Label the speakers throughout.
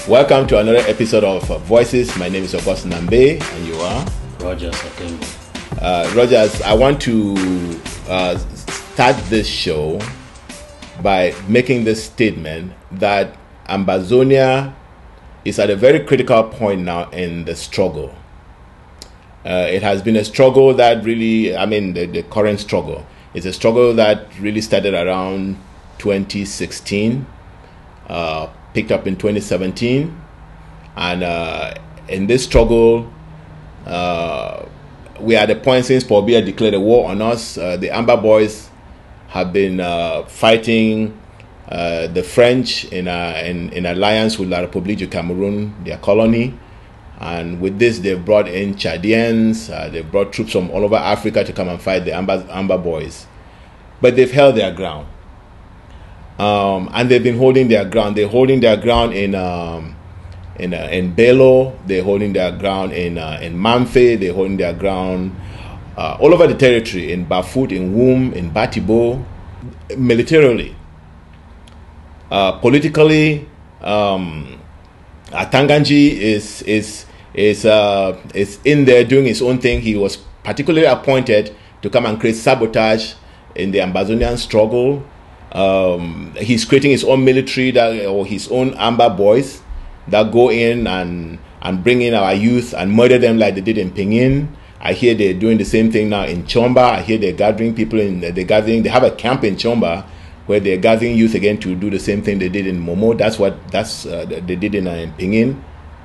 Speaker 1: Welcome to another episode of Voices. My name is Augustine Ambe, and you are?
Speaker 2: Rogers.
Speaker 1: Rogers, I want to start this show by making this statement that Ambazonia is at a very critical point now in the struggle. It has been a struggle that really, the current struggle is a struggle that really started around 2016, picked up in 2017, and in this struggle, we are at a point since Paul Biya declared a war on us. The Amba boys have been fighting the French in alliance with La République du Cameroon, their colony. And with this, they've brought in Chadians, they've brought troops from all over Africa to come and fight the Amba boys. But they've held their ground. And they've been holding their ground. They're holding their ground in Bello, they're holding their ground in Mamfe, they're holding their ground all over the territory, in Bafut, in Wum, in Batibo. Militarily, politically, Atanganji is in there doing his own thing. He was particularly appointed to come and create sabotage in the Ambazonian struggle. He's creating his own military or his own Amba boys that go in and bring in our youth and murder them like they did in Pinyin. I hear they're doing the same thing now in Chomba. I hear they're gathering people they have a camp in Chomba where they're gathering youth again to do the same thing they did in Momo. That's they did in Pinyin.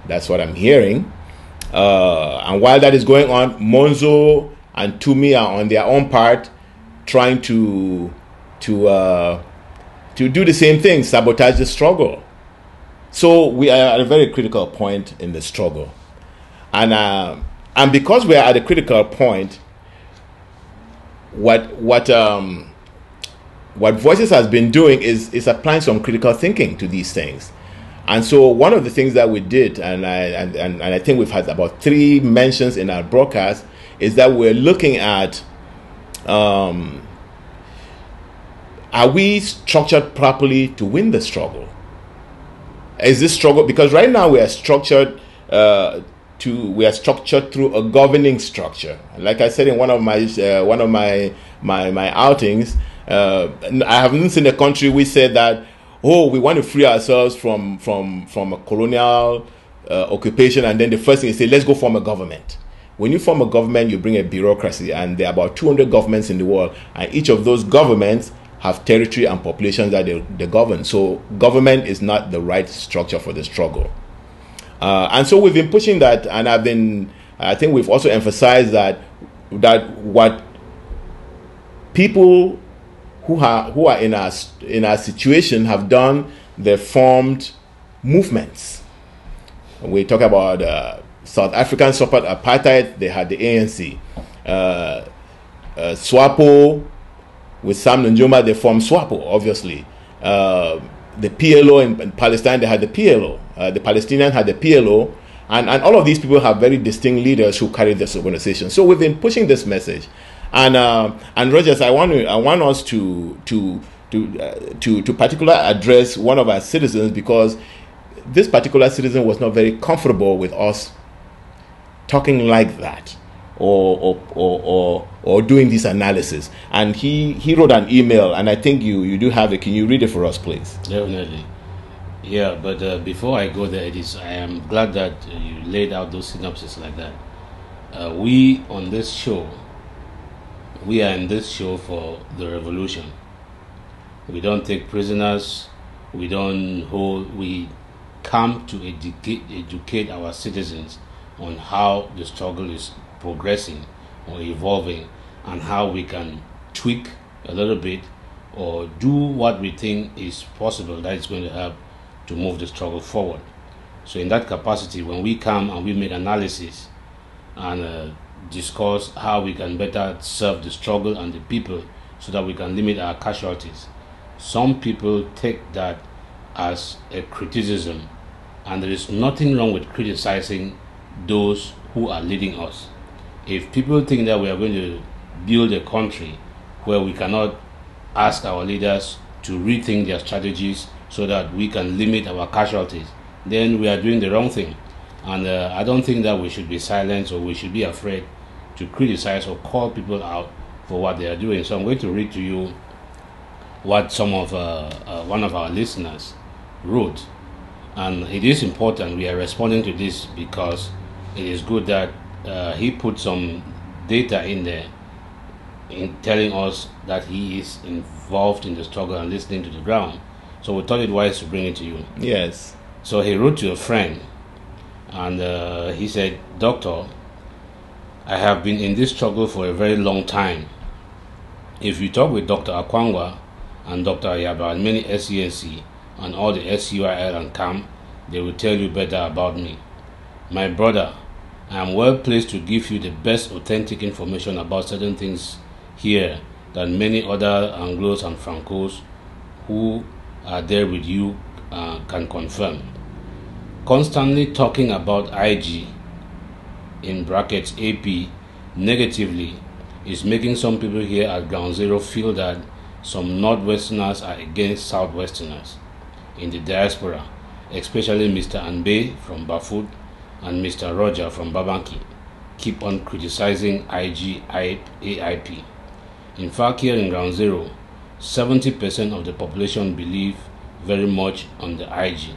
Speaker 1: That's what I'm hearing. And while that is going on, Monzo and Tumi are on their own part trying to do the same thing, sabotage the struggle. So we are at a very critical point in the struggle, and because we are at a critical point, what Voices has been doing is applying some critical thinking to these things. And so one of the things that we did, and I think we've had about 3 mentions in our broadcast, is that we're looking at are we structured properly to win the struggle? Is this struggle, because right now we are structured through a governing structure. Like I said in one of my outings, I haven't seen a country we said that, we want to free ourselves from a colonial occupation, and then the first thing is say, let's go form a government. When you form a government, you bring a bureaucracy, and there are about 200 governments in the world, and each of those governments have territory and populations that they govern. So government is not the right structure for the struggle. And so we've been pushing that, and I think we've also emphasized that what people who are in our situation have done, they've formed movements. We talk about South African support apartheid, they had the ANC. SWAPO, with Sam Nujoma, they formed SWAPO, obviously. The PLO in Palestine, they had the PLO. The Palestinians had the PLO. And all of these people have very distinct leaders who carry this organization. So we've been pushing this message. And Rogers, I want us to particularly address one of our citizens, because this particular citizen was not very comfortable with us talking like that, or doing this analysis. And he wrote an email, and I think you do have it. Can you read it for us, please?
Speaker 2: Definitely. Yeah, but before I go there, I am glad that you laid out those synopses like that. We are in this show for the revolution. We don't take prisoners. We come to educate our citizens on how the struggle is progressing or evolving, and how we can tweak a little bit or do what we think is possible that is going to help to move the struggle forward. So in that capacity, when we come and we make analysis and discuss how we can better serve the struggle and the people so that we can limit our casualties, some people take that as a criticism, and there is nothing wrong with criticizing those who are leading us. If people think that we are going to build a country where we cannot ask our leaders to rethink their strategies so that we can limit our casualties, then we are doing the wrong thing. And I don't think that we should be silent or we should be afraid to criticize or call people out for what they are doing. So I'm going to read to you what some of one of our listeners wrote. And it is important we are responding to this because it is good that he put some data in there in telling us that he is involved in the struggle and listening to the ground. So we thought it wise to bring it to you.
Speaker 1: Yes.
Speaker 2: So he wrote to a friend and he said, "Doctor, I have been in this struggle for a very long time. If you talk with Dr. Akwangwa and Dr. Ayaba and many SCNC and all the SCYL and CAM, they will tell you better about me. My brother, I am well placed to give you the best authentic information about certain things here than many other Anglos and Francos who are there with you can confirm. Constantly talking about IG, in brackets AP, negatively is making some people here at Ground Zero feel that some Northwesterners are against Southwesterners in the diaspora, especially Mr. Anbe from Bafut and Mr. Roger from Babanki keep on criticizing IG AIP. In fact, here in Ground Zero, 70% of the population believe very much on the IG.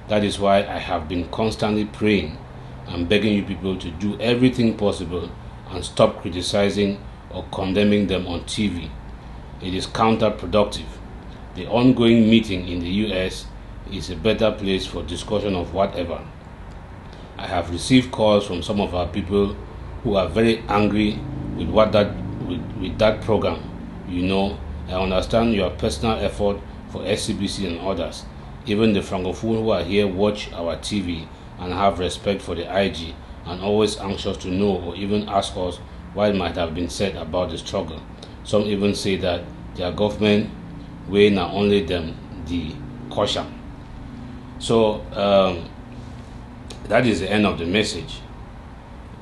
Speaker 2: That is why I have been constantly praying and begging you people to do everything possible and stop criticizing or condemning them on TV. It is counterproductive. The ongoing meeting in the US is a better place for discussion of whatever. I have received calls from some of our people who are very angry with with that program. You know, I understand your personal effort for SCBC and others. Even the Francophone who are here watch our TV and have respect for the IG and always anxious to know or even ask us what might have been said about the struggle. Some even say that their government will not only them the caution. So that is the end of the message.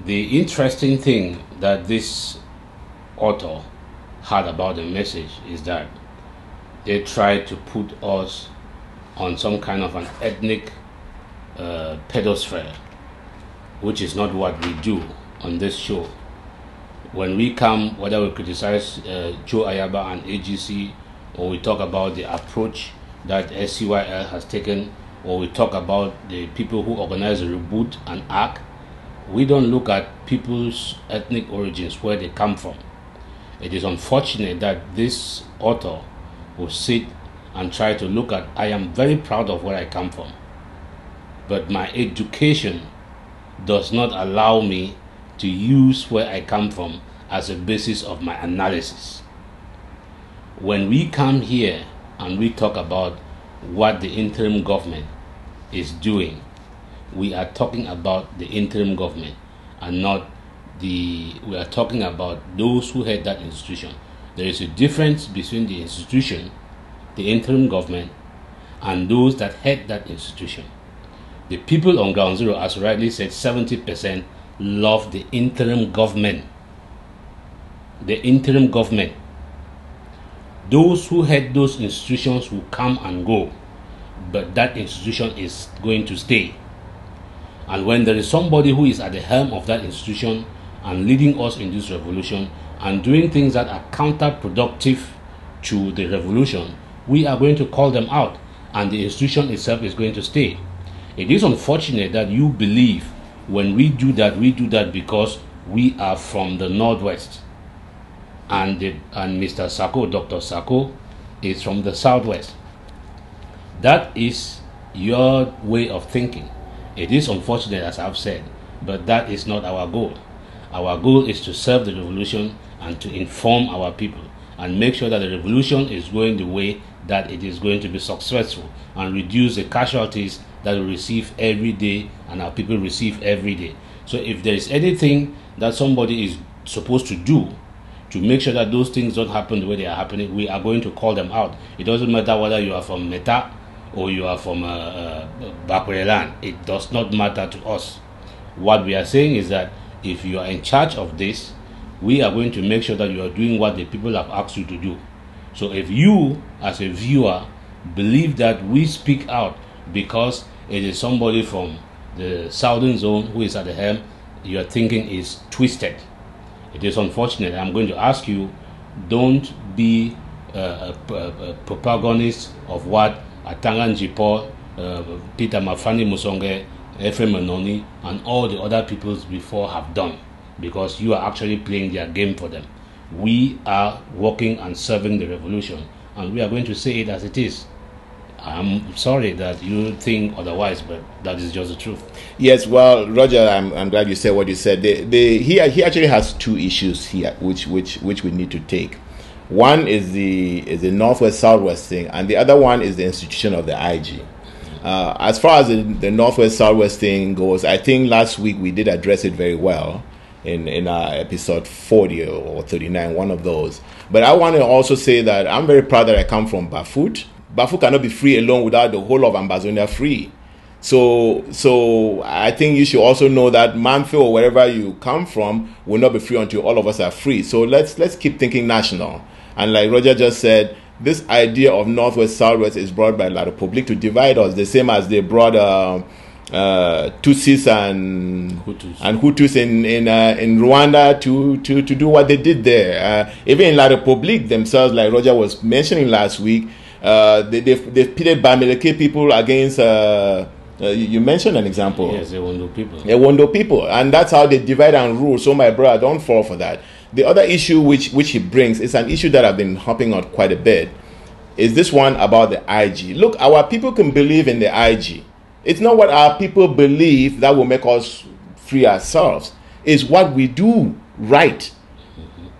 Speaker 2: The interesting thing that this author had about the message is that they tried to put us on some kind of an ethnic pedosphere, which is not what we do on this show. When we come, whether we criticize Joe Ayaba and AGC, or we talk about the approach that SCYL has taken, or we talk about the people who organize the reboot and ARC, we don't look at people's ethnic origins, where they come from. It is unfortunate that this author will sit and try to look at, I am very proud of where I come from, but my education does not allow me to use where I come from as a basis of my analysis. When we come here and we talk about what the interim government is doing, we are talking about the interim government and not we are talking about those who head that institution. There is a difference between the institution, the interim government, and those that head that institution. The people on Ground Zero, as rightly said, 70% love the interim government. The interim government. Those who head those institutions will come and go, but that institution is going to stay. And when there is somebody who is at the helm of that institution and leading us in this revolution and doing things that are counterproductive to the revolution, we are going to call them out, and the institution itself is going to stay. It is unfortunate that you believe when we do that because we are from the Northwest, and Mr. Sako, Dr. Sako, is from the Southwest. That is your way of thinking. It is unfortunate, as I've said, but that is not our goal. Our goal is to serve the revolution and to inform our people and make sure that the revolution is going the way that it is going to be successful and reduce the casualties that we receive every day and our people receive every day. So if there is anything that somebody is supposed to do to make sure that those things don't happen the way they are happening, we are going to call them out. It doesn't matter whether you are from Meta or you are from Bakweland. It does not matter to us. What we are saying is that if you are in charge of this, we are going to make sure that you are doing what the people have asked you to do. So if you, as a viewer, believe that we speak out because it is somebody from the southern zone who is at the helm, your thinking is twisted. It is unfortunate. I'm going to ask you, don't be a propagandist of what Atangan Jipo, Peter Mafani Musonge, Ephraim Anoni, and all the other peoples before have done, because you are actually playing their game for them. We are working and serving the revolution, and we are going to say it as it is. I'm sorry that you think otherwise, but that is just the truth.
Speaker 1: Yes, well, Roger, I'm glad you said what you said. He actually has two issues here, which we need to take. One is the Northwest Southwest thing, and the other one is the institution of the IG. As far as the Northwest Southwest thing goes, I think last week we did address it very well in our episode 40 or 39, one of those. But I want to also say that I'm very proud that I come from Bafut. Bafut cannot be free alone without the whole of Ambazonia free. So I think you should also know that Manfio or wherever you come from will not be free until all of us are free. So let's keep thinking national. And like Roger just said, this idea of Northwest Southwest is brought by La Republique to divide us, the same as they brought Tutsis and Hutus in Rwanda to do what they did there. Even in La Republique themselves, like Roger was mentioning last week, they've pitted Bamileke people against. You mentioned an example.
Speaker 2: Yes, Ewondo people.
Speaker 1: Ewondo people, and that's how they divide and rule. So my brother, don't fall for that. The other issue which he brings is an issue that I've been hopping on quite a bit. Is this one about the IG? Look, our people can believe in the IG. It's not what our people believe that will make us free ourselves. It's what we do right.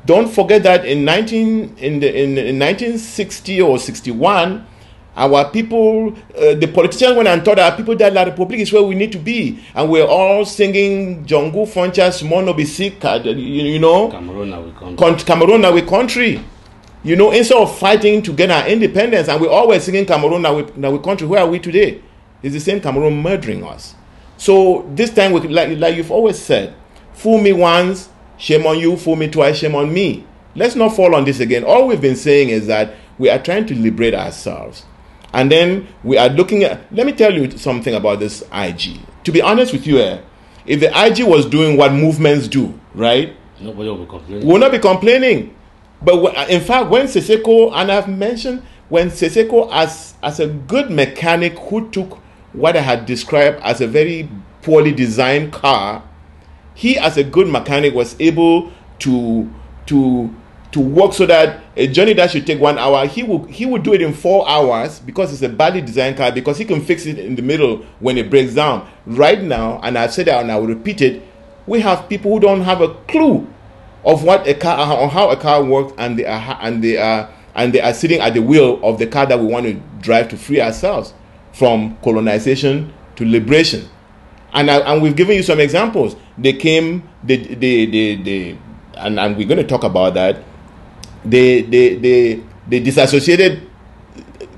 Speaker 1: Don't forget that in 1960 or 61, our people, the politicians went and told our people that La Republique is where we need to be. And we're all singing Jongu Foncha, Simono Bisik, you know, Cameroon, our country. You know, instead of fighting to get our independence, and we're always singing Cameroon, our country, where are we today? It's the same Cameroon murdering us. So this time, like you've always said, fool me once, shame on you, fool me twice, shame on me. Let's not fall on this again. All we've been saying is that we are trying to liberate ourselves. And then we are looking at, let me tell you something about this IG. To be honest with you, if the IG was doing what movements do, right?
Speaker 2: Nobody will be complaining.
Speaker 1: We'll not be complaining. But in fact, when Seseko, and I've mentioned, when Seseko as a good mechanic who took what I had described as a very poorly designed car, he as a good mechanic was able to work so that a journey that should take 1 hour, he would do it in 4 hours because it's a badly designed car, because he can fix it in the middle when it breaks down. Right now, and I've said that and I will repeat it, we have people who don't have a clue of what a car or how a car works, and they are sitting at the wheel of the car that we want to drive to free ourselves from colonization to liberation. And we've given you some examples. They came, and we're going to talk about that. They disassociated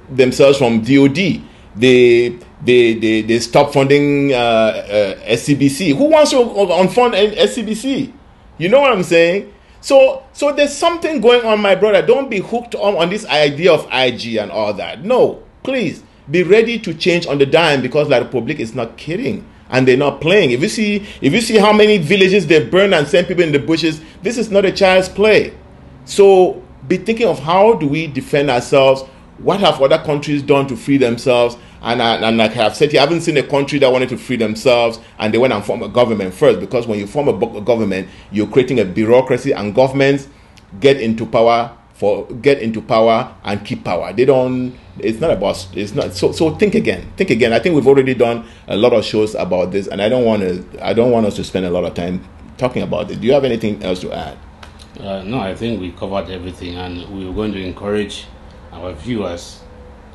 Speaker 1: themselves from DOD. They stopped funding SCBC. Who wants to unfund SCBC? You know what I'm saying? So there's something going on, my brother. Don't be hooked on this idea of IG and all that. No, please be ready to change on the dime, because La Republique is not kidding. And they're not playing. If you see how many villages they burn and send people in the bushes, this is not a child's play. So be thinking of how do we defend ourselves? What have other countries done to free themselves? And like I've said, you haven't seen a country that wanted to free themselves and they went and form a government first, because when you form a government, you're creating a bureaucracy, and governments get into power and keep power. They don't. It's not about. It's not. So think again. Think again. I think we've already done a lot of shows about this, and I don't want us to spend a lot of time talking about it. Do you have anything else to add?
Speaker 2: No, I think we covered everything, and we are going to encourage our viewers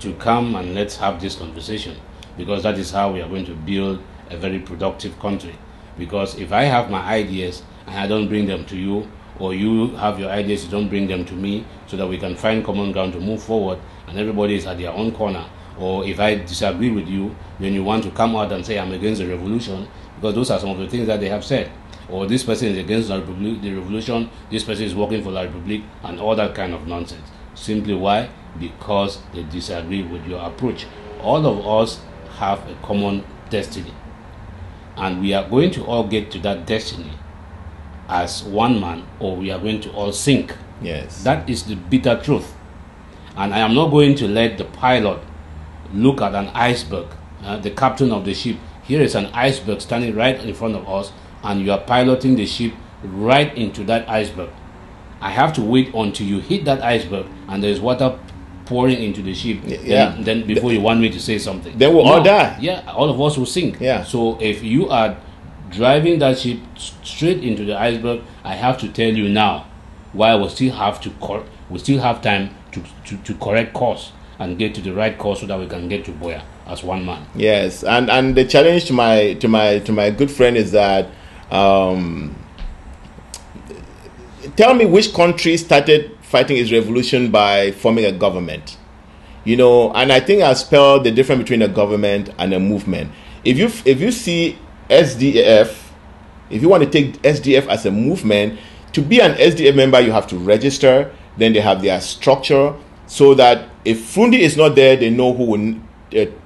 Speaker 2: to come and let's have this conversation, because that is how we are going to build a very productive country. Because if I have my ideas and I don't bring them to you, or you have your ideas, you don't bring them to me, so that we can find common ground to move forward, and everybody is at their own corner. Or if I disagree with you, then you want to come out and say I'm against the revolution, because those are some of the things that they have said. Or this person is against the revolution, this person is working for La Republique, and all that kind of nonsense. Simply why? Because they disagree with your approach. All of us have a common destiny, and we are going to all get to that destiny as one man, or we are going to all sink.
Speaker 1: Yes.
Speaker 2: That is the bitter truth. And I am not going to let the pilot look at an iceberg, the captain of the ship. Here is an iceberg standing right in front of us, and you are piloting the ship right into that iceberg. I have to wait until you hit that iceberg and there's water pouring into the ship.
Speaker 1: Yeah.
Speaker 2: Then before you want me to say something.
Speaker 1: Then we'll all die.
Speaker 2: Yeah, all of us will sink.
Speaker 1: Yeah.
Speaker 2: So if you are driving that ship straight into the iceberg, I have to tell you now, while we still have time to correct course and get to the right course so that we can get to Boya as one man.
Speaker 1: Yes, and the challenge to my good friend is that tell me which country started fighting its revolution by forming a government. You know, and I think I spelled the difference between a government and a movement. If you see SDF, if you want to take SDF as a movement, to be an SDF member, you have to register. Then they have their structure so that if Fundi is not there, they know who will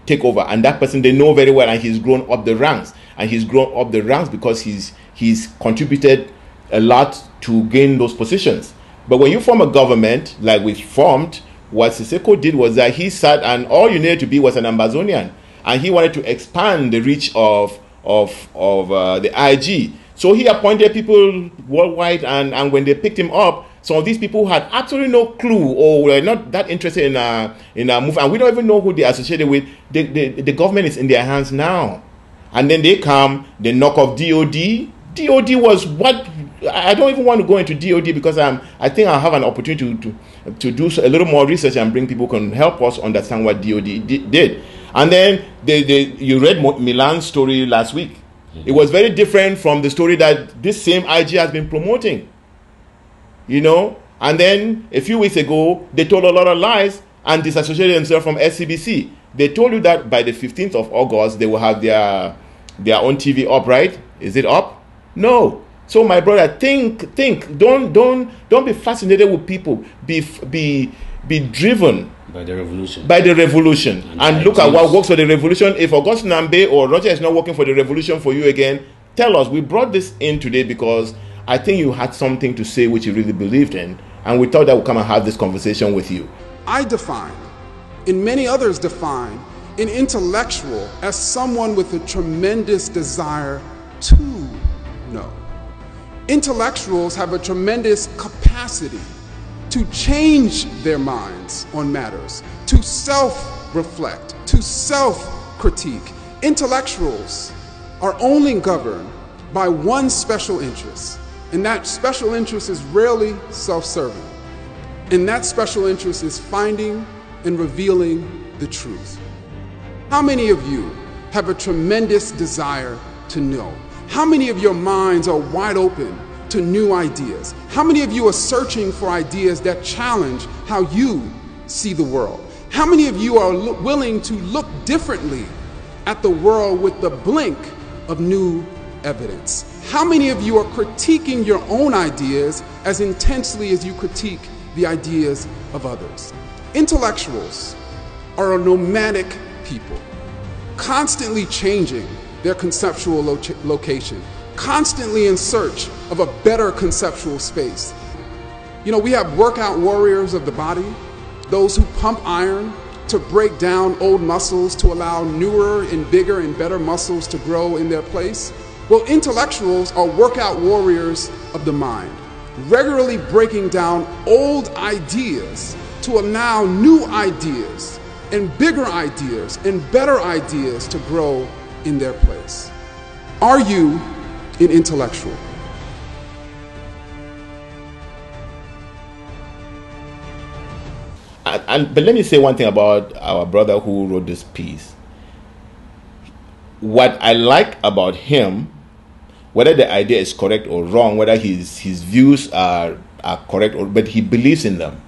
Speaker 1: take over. And that person they know very well, and he's grown up the ranks. And he's grown up the ranks because he's contributed a lot to gain those positions. But when you form a government, like we formed, what Siseko did was that he sat, and all you needed to be was an Ambazonian. And he wanted to expand the reach of the IG. So he appointed people worldwide, and when they picked him up, some of these people had absolutely no clue or were not that interested in a move, and we don't even know who they're associated with. The government is in their hands now. And then they come, they knock off DOD. DOD was what? I don't even want to go into DOD because I think I'll have an opportunity to do a little more research and bring people who can help us understand what DOD did. And then you read Milan's story last week. It was very different from the story that this same IG has been promoting. You know? And then a few weeks ago, they told a lot of lies and disassociated themselves from SCBC. They told you that by the 15th of August, they will have their own TV up, right? Is it up? No. So my brother, think. Don't be fascinated with people. Be driven
Speaker 2: by the revolution.
Speaker 1: By the revolution. And look at what works for the revolution. If August Nambe or Roger is not working for the revolution for you again, tell us. We brought this in today because I think you had something to say which you really believed in, and we thought that we'd come and have this conversation with you.
Speaker 3: I define, and many others define, an intellectual as someone with a tremendous desire to know. Intellectuals have a tremendous capacity to change their minds on matters, to self-reflect, to self-critique. Intellectuals are only governed by one special interest, and that special interest is rarely self-serving. And that special interest is finding and revealing the truth. How many of you have a tremendous desire to know? How many of your minds are wide open to new ideas? How many of you are searching for ideas that challenge how you see the world? How many of you are willing to look differently at the world with the blink of new evidence? How many of you are critiquing your own ideas as intensely as you critique the ideas of others? Intellectuals are a nomadic people, constantly changing their conceptual location, constantly in search of a better conceptual space. You know, we have workout warriors of the body, those who pump iron to break down old muscles to allow newer and bigger and better muscles to grow in their place. Well, intellectuals are workout warriors of the mind, regularly breaking down old ideas to allow new ideas and bigger ideas and better ideas to grow in their place. Are you an intellectual?
Speaker 1: But let me say one thing about our brother who wrote this piece. What I like about him, whether the idea is correct or wrong, whether his views are correct, but he believes in them.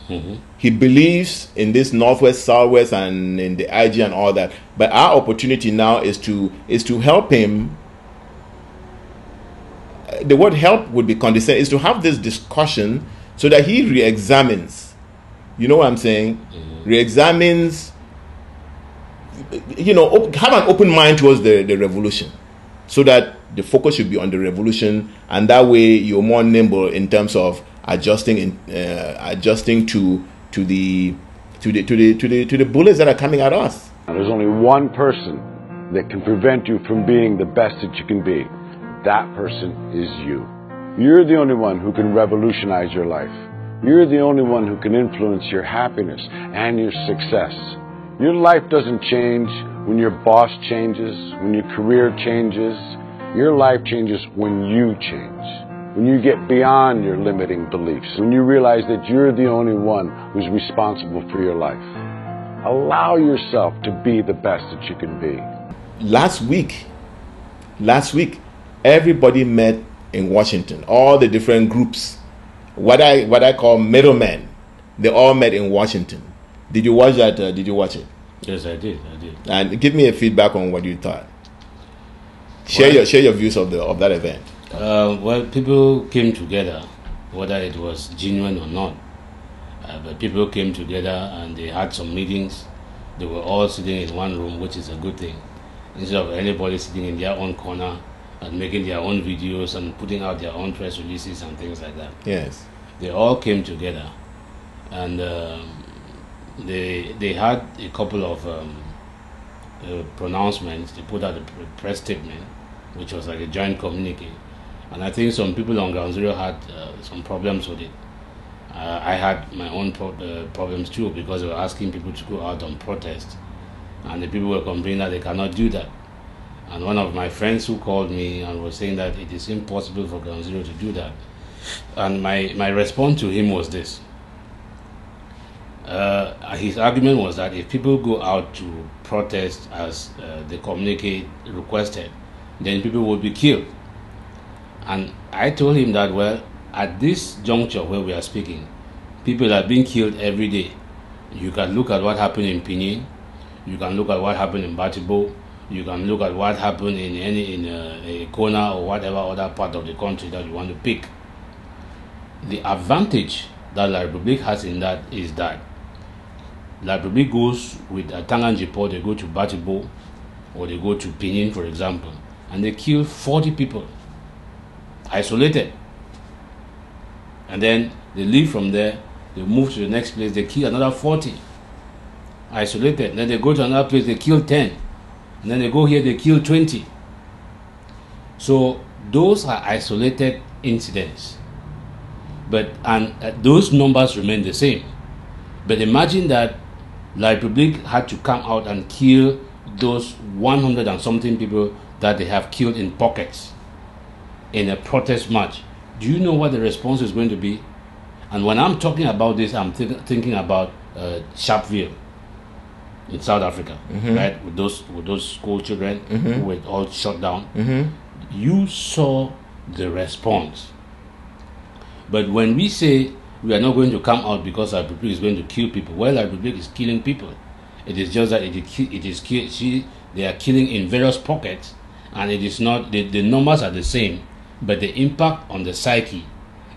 Speaker 1: Mm-hmm. He believes in this Northwest, Southwest, and in the IG and all that. But our opportunity now is to help him. The word help would be condescending. Is to have this discussion so that he re-examines. You know what I'm saying? Mm-hmm. Re-examines have an open mind towards the revolution, so that the focus should be on the revolution, and that way you're more nimble in terms of adjusting to the bullets that are coming at us.
Speaker 4: There's only one person that can prevent you from being the best that you can be. That person is you. You're the only one who can revolutionize your life. You're the only one who can influence your happiness and your success. Your life doesn't change when your boss changes, when your career changes. Your life changes when you change, when you get beyond your limiting beliefs, when you realize that you're the only one who's responsible for your life. Allow yourself to be the best that you can be.
Speaker 1: Last week, everybody met in Washington. All the different groups, what I call middlemen, they all met in Washington. Did you watch that? Did you watch it?
Speaker 2: Yes, I did.
Speaker 1: And give me a feedback on what you thought. Share your views of that event.
Speaker 2: Well, people came together, whether it was genuine or not. But people came together and they had some meetings. They were all sitting in one room, which is a good thing. Instead of anybody sitting in their own corner and making their own videos and putting out their own press releases and things like that.
Speaker 1: Yes.
Speaker 2: They all came together, and they had a couple of pronouncements. They put out a press statement, which was like a joint communique. And I think some people on Ground Zero had some problems with it. I had my own problems too, because they were asking people to go out on protest, and the people were complaining that they cannot do that. And one of my friends who called me and was saying that it is impossible for Ground Zero to do that. And my response to him was this. His argument was that if people go out to protest as the communique requested, then people would be killed. And I told him that, well, at this juncture where we are speaking, people are being killed every day. You can look at what happened in Pinin. You can look at what happened in Batibo. You can look at what happened in a Kona or whatever other part of the country that you want to pick. The advantage that La Republique has in that is that La Republique goes with a Tanganjipo, they go to Batibo or they go to Pinin, for example, and they kill 40 people, isolated. And then they leave from there, they move to the next place, they kill another 40, isolated. And then they go to another place, they kill 10. And then they go here, they kill 20. So those are isolated incidents. And those numbers remain the same. But imagine that La Republique had to come out and kill those 100 and something people that they have killed in pockets in a protest march. Do you know what the response is going to be? And when I'm talking about this, I'm thinking about Sharpeville in South Africa, right? With those school children who were all shot down. You saw the response. But when we say we are not going to come out because La Republique is going to kill people, well, La Republique is killing people. It is just that they are killing in various pockets, and it is not the numbers are the same, but the impact on the psyche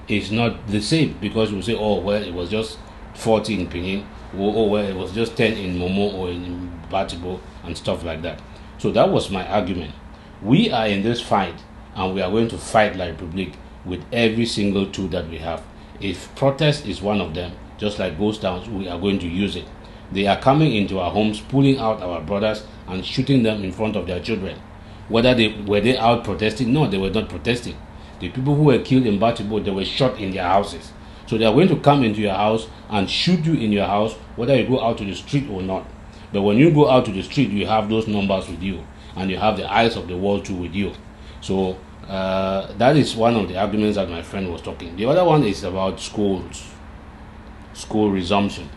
Speaker 2: is not the same, because we say, oh well, it was just 40 in Pinin, oh well, it was just 10 in Momo or in Batibo and stuff like that. So that was my argument. We are in this fight, and we are going to fight La Republique with every single tool that we have. If protest is one of them, just like ghost towns, we are going to use it. They are coming into our homes, pulling out our brothers and shooting them in front of their children. Were they out protesting? No, they were not protesting. The people who were killed in Batibo, they were shot in their houses. So they are going to come into your house and shoot you in your house, whether you go out to the street or not. But when you go out to the street, you have those numbers with you, and you have the eyes of the world too with you. So that is one of the arguments that my friend was talking. The other one is about school resumption.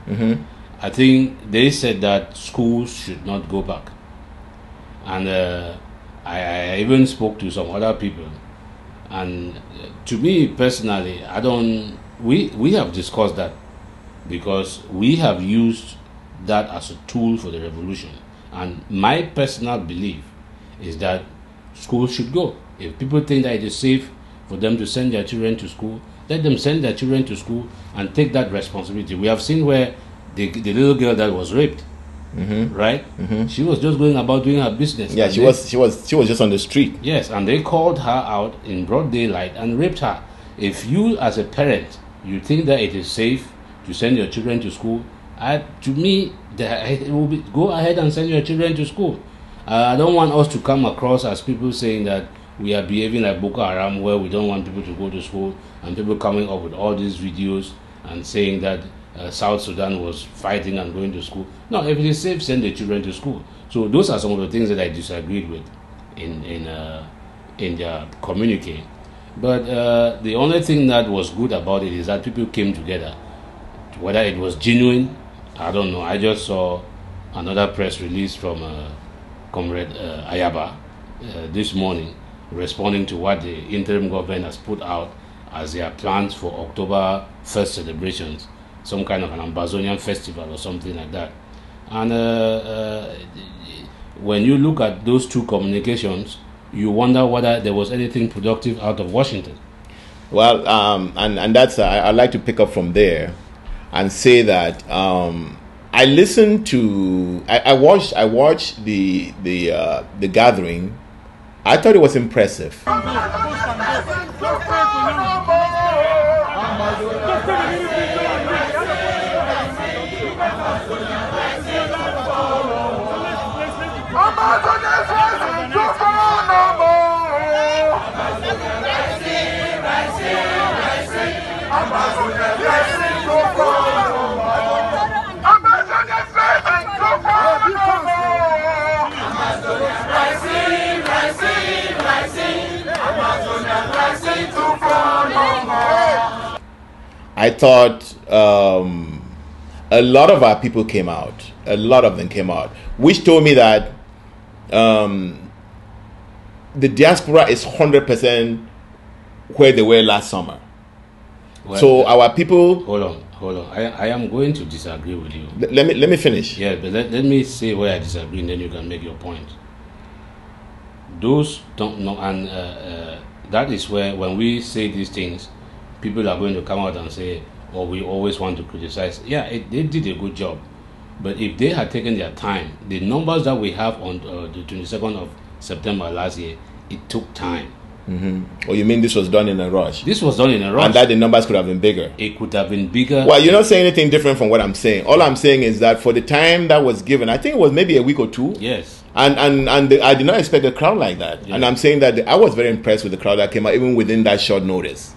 Speaker 2: I think they said that schools should not go back, and I even spoke to some other people, and to me personally, we have discussed that, because we have used that as a tool for the revolution, and my personal belief is that schools should go. If people think that it is safe for them to send their children to school, let them send their children to school and take that responsibility. We have seen where the little girl that was raped right? She was just going about doing her business.
Speaker 1: Yeah, she was just on the street.
Speaker 2: Yes, and they called her out in broad daylight and raped her. If you, as a parent, you think that it is safe to send your children to school, to me, it will be, go ahead and send your children to school. I don't want us to come across as people saying that we are behaving like Boko Haram, where we don't want people to go to school, and people coming up with all these videos and saying that South Sudan was fighting and going to school. No, if it is safe, send the children to school. So those are some of the things that I disagreed with in their communique. But the only thing that was good about it is that people came together. Whether it was genuine, I don't know. I just saw another press release from Comrade Ayaba this morning, responding to what the interim government has put out as their plans for October 1st celebrations, some kind of an Ambazonian festival or something like that. And when you look at those two communications, you wonder whether there was anything productive out of Washington.
Speaker 1: Well, and that's I'd like to pick up from there and say that I listened to I watched the gathering. I thought it was impressive. I thought a lot of our people came out. A lot of them came out, which told me that the diaspora is 100% where they were last summer. Well, so our people.
Speaker 2: Hold on. I am going to disagree with you.
Speaker 1: Let me finish.
Speaker 2: Yeah, but let me say where I disagree, and then you can make your point. Those don't know, and that is where when we say these things, people are going to come out and say, "Oh, we always want to criticize." Yeah, they did a good job, but if they had taken their time, the numbers that we have on the 22nd of September last year, it took time.
Speaker 1: Oh, you mean this was done in a rush?
Speaker 2: This was done in a rush.
Speaker 1: And that the numbers could have been bigger.
Speaker 2: It could have been bigger.
Speaker 1: Well, you're not saying anything different from what I'm saying. All I'm saying is that for the time that was given, I think it was maybe a week or two.
Speaker 2: Yes.
Speaker 1: And I did not expect a crowd like that. Yeah. And I'm saying that I was very impressed with the crowd that came out, even within that short notice.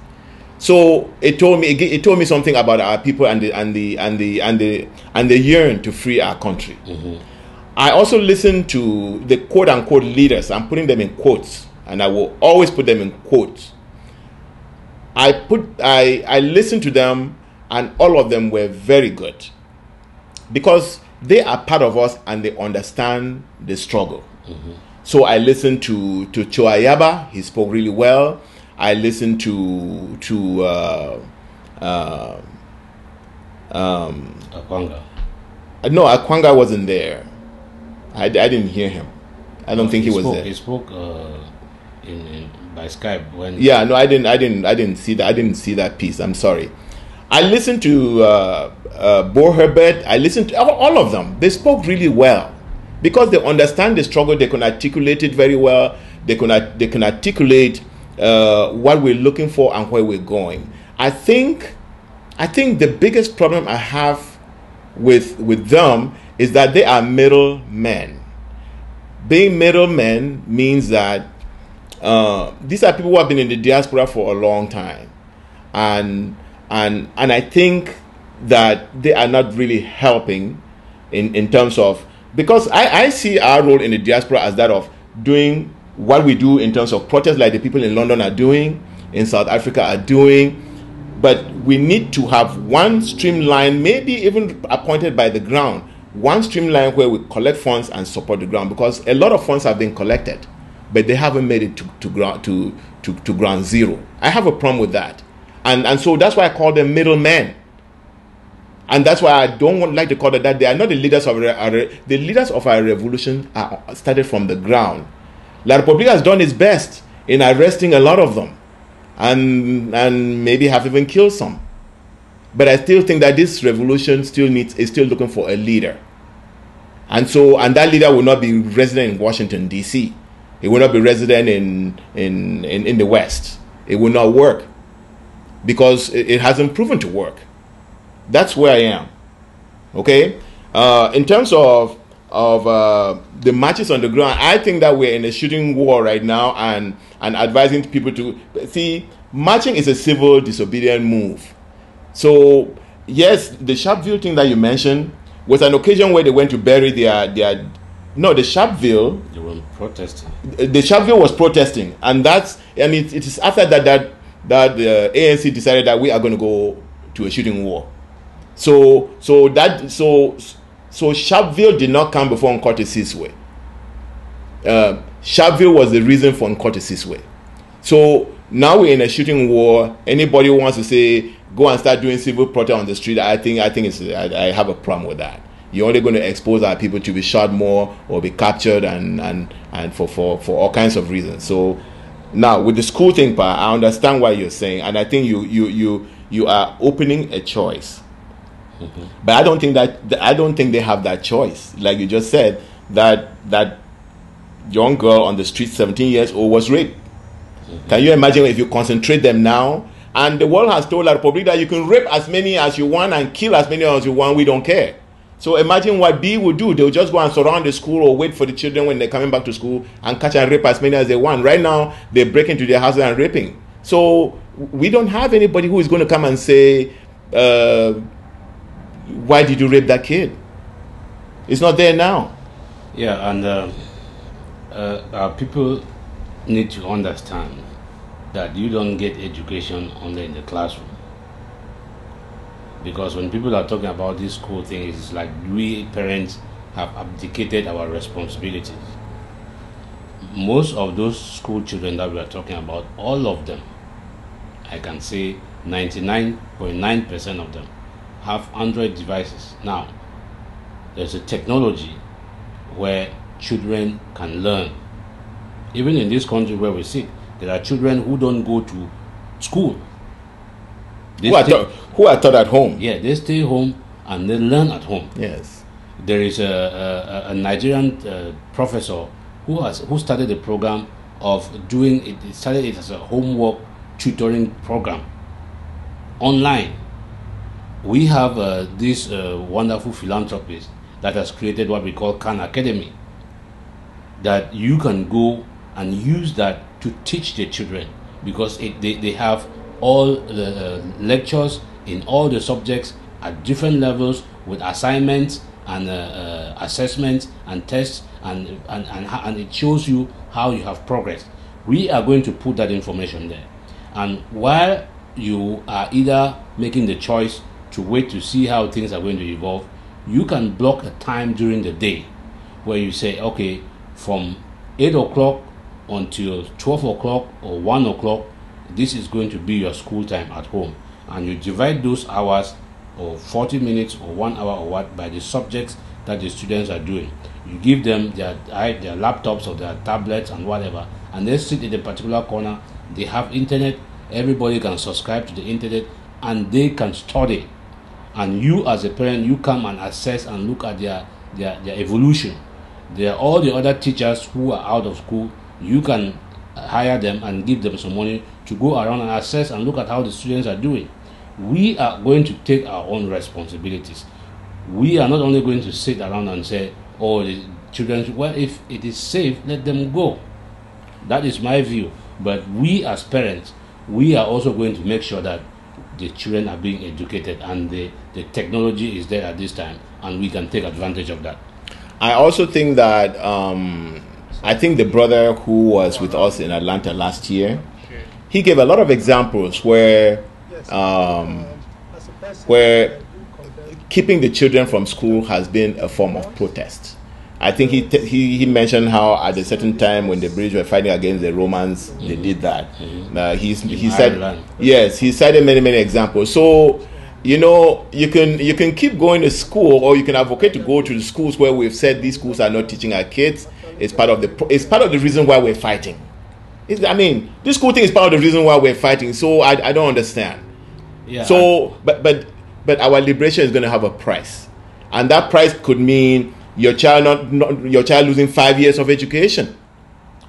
Speaker 1: So it told me something about our people and the yearn to free our country. I also listened to the quote unquote leaders. I'm putting them in quotes, and I will always put them in quotes. I listened to them, and all of them were very good, because they are part of us and they understand the struggle. So I listened to Ayaba. He spoke really well. I listened to
Speaker 2: Akwanga.
Speaker 1: No, Akwanga wasn't there. I didn't hear him. I don't think he was there.
Speaker 2: He spoke in by Skype when.
Speaker 1: Yeah, no, I didn't see that. I didn't see that piece. I'm sorry. I listened to Bo Herbert. I listened to all of them. They spoke really well because they understand the struggle. They can articulate it very well. They can articulate what we're looking for and where we're going. I think the biggest problem I have with them is that they are middlemen. Being middlemen means that these are people who have been in the diaspora for a long time, and I think that they are not really helping in terms of, because I see our role in the diaspora as that of doing what we do in terms of protests, like the people in London are doing, in South Africa are doing. But we need to have one streamline, maybe even appointed by the ground, one streamline where we collect funds and support the ground, because a lot of funds have been collected, but they haven't made it to ground zero. I have a problem with that, and so that's why I call them middlemen, and that's why I don't like to call it that. They are not the leaders of the leaders of our revolution are started from the ground. La Republica has done its best in arresting a lot of them, and maybe have even killed some. But I still think that this revolution is still looking for a leader. And that leader will not be resident in Washington, D.C. It will not be resident in the West. It will not work because it hasn't proven to work. That's where I am. Okay? In terms of the matches on the ground, I think that we're in a shooting war right now, and advising people to see marching is a civil disobedient move. So yes, the Sharpeville thing that you mentioned was an occasion where they went to bury the Sharpeville.
Speaker 2: They were protesting.
Speaker 1: The Sharpeville was protesting, and it is after that the ANC decided that we are going to go to a shooting war. So Sharpeville did not come before Nkoti Siswe. Sharpeville was the reason for Nkoti Siswe. So now we're in a shooting war. Anybody who wants to say go and start doing civil protest on the street, I have a problem with that. You're only going to expose our people to be shot more or be captured and for all kinds of reasons. So now with the school thing, I understand what you're saying, and I think you are opening a choice. Mm-hmm. But I don't think they have that choice. Like you just said, that young girl on the street, 17 years old, was raped. Mm-hmm. Can you imagine if you concentrate them now? And the world has told our public that you can rape as many as you want and kill as many as you want. We don't care. So imagine what B would do. They'll just go and surround the school or wait for the children when they're coming back to school and catch and rape as many as they want. Right now, they break into their houses and raping. So we don't have anybody who is going to come and say, why did you rape that kid? It's not there now.
Speaker 2: Yeah, and our people need to understand that you don't get education only in the classroom. Because when people are talking about this school thing, it's like we parents have abdicated our responsibilities. Most of those school children that we are talking about, all of them, I can say 99.9% of them, have Android devices. Now, there's a technology where children can learn. Even in this country where we sit, there are children who don't go to school.
Speaker 1: Who are taught at home.
Speaker 2: Yeah, they stay home and they learn at home.
Speaker 1: Yes.
Speaker 2: There is a Nigerian professor who started a program of doing it. He started it as a homework tutoring program online. We have this wonderful philanthropist that has created what we call Khan Academy, that you can go and use that to teach the children, because they have all the lectures in all the subjects at different levels with assignments and assessments and tests, and it shows you how you have progressed. We are going to put that information there, and while you are either making the choice to wait to see how things are going to evolve, you can block a time during the day where you say, okay, from 8 o'clock until 12 o'clock or 1 o'clock, this is going to be your school time at home, and you divide those hours, or 40 minutes or 1 hour or what, by the subjects that the students are doing. You give them their laptops or their tablets and whatever, and they sit in a particular corner. They have internet. Everybody can subscribe to the internet and they can study. And you as a parent, you come and assess and look at their evolution. There are all the other teachers who are out of school. You can hire them and give them some money to go around and assess and look at how the students are doing. We are going to take our own responsibilities. We are not only going to sit around and say, oh, the children, well, if it is safe, let them go. That is my view. But we as parents, we are also going to make sure that the children are being educated, and the technology is there at this time, and we can take advantage of that.
Speaker 1: I also think that I think the brother who was with us in Atlanta last year, he gave a lot of examples where keeping the children from school has been a form of protest. I think he mentioned how at a certain time when the British were fighting against the Romans, they did that. He said, Ireland. Yes, he cited many examples. So, you know, you can keep going to school, or you can advocate to go to the schools where we've said these schools are not teaching our kids. It's part of the reason why we're fighting. This school thing is part of the reason why we're fighting. So I don't understand. Yeah. So, but our liberation is going to have a price, and that price could mean your child your child losing 5 years of education.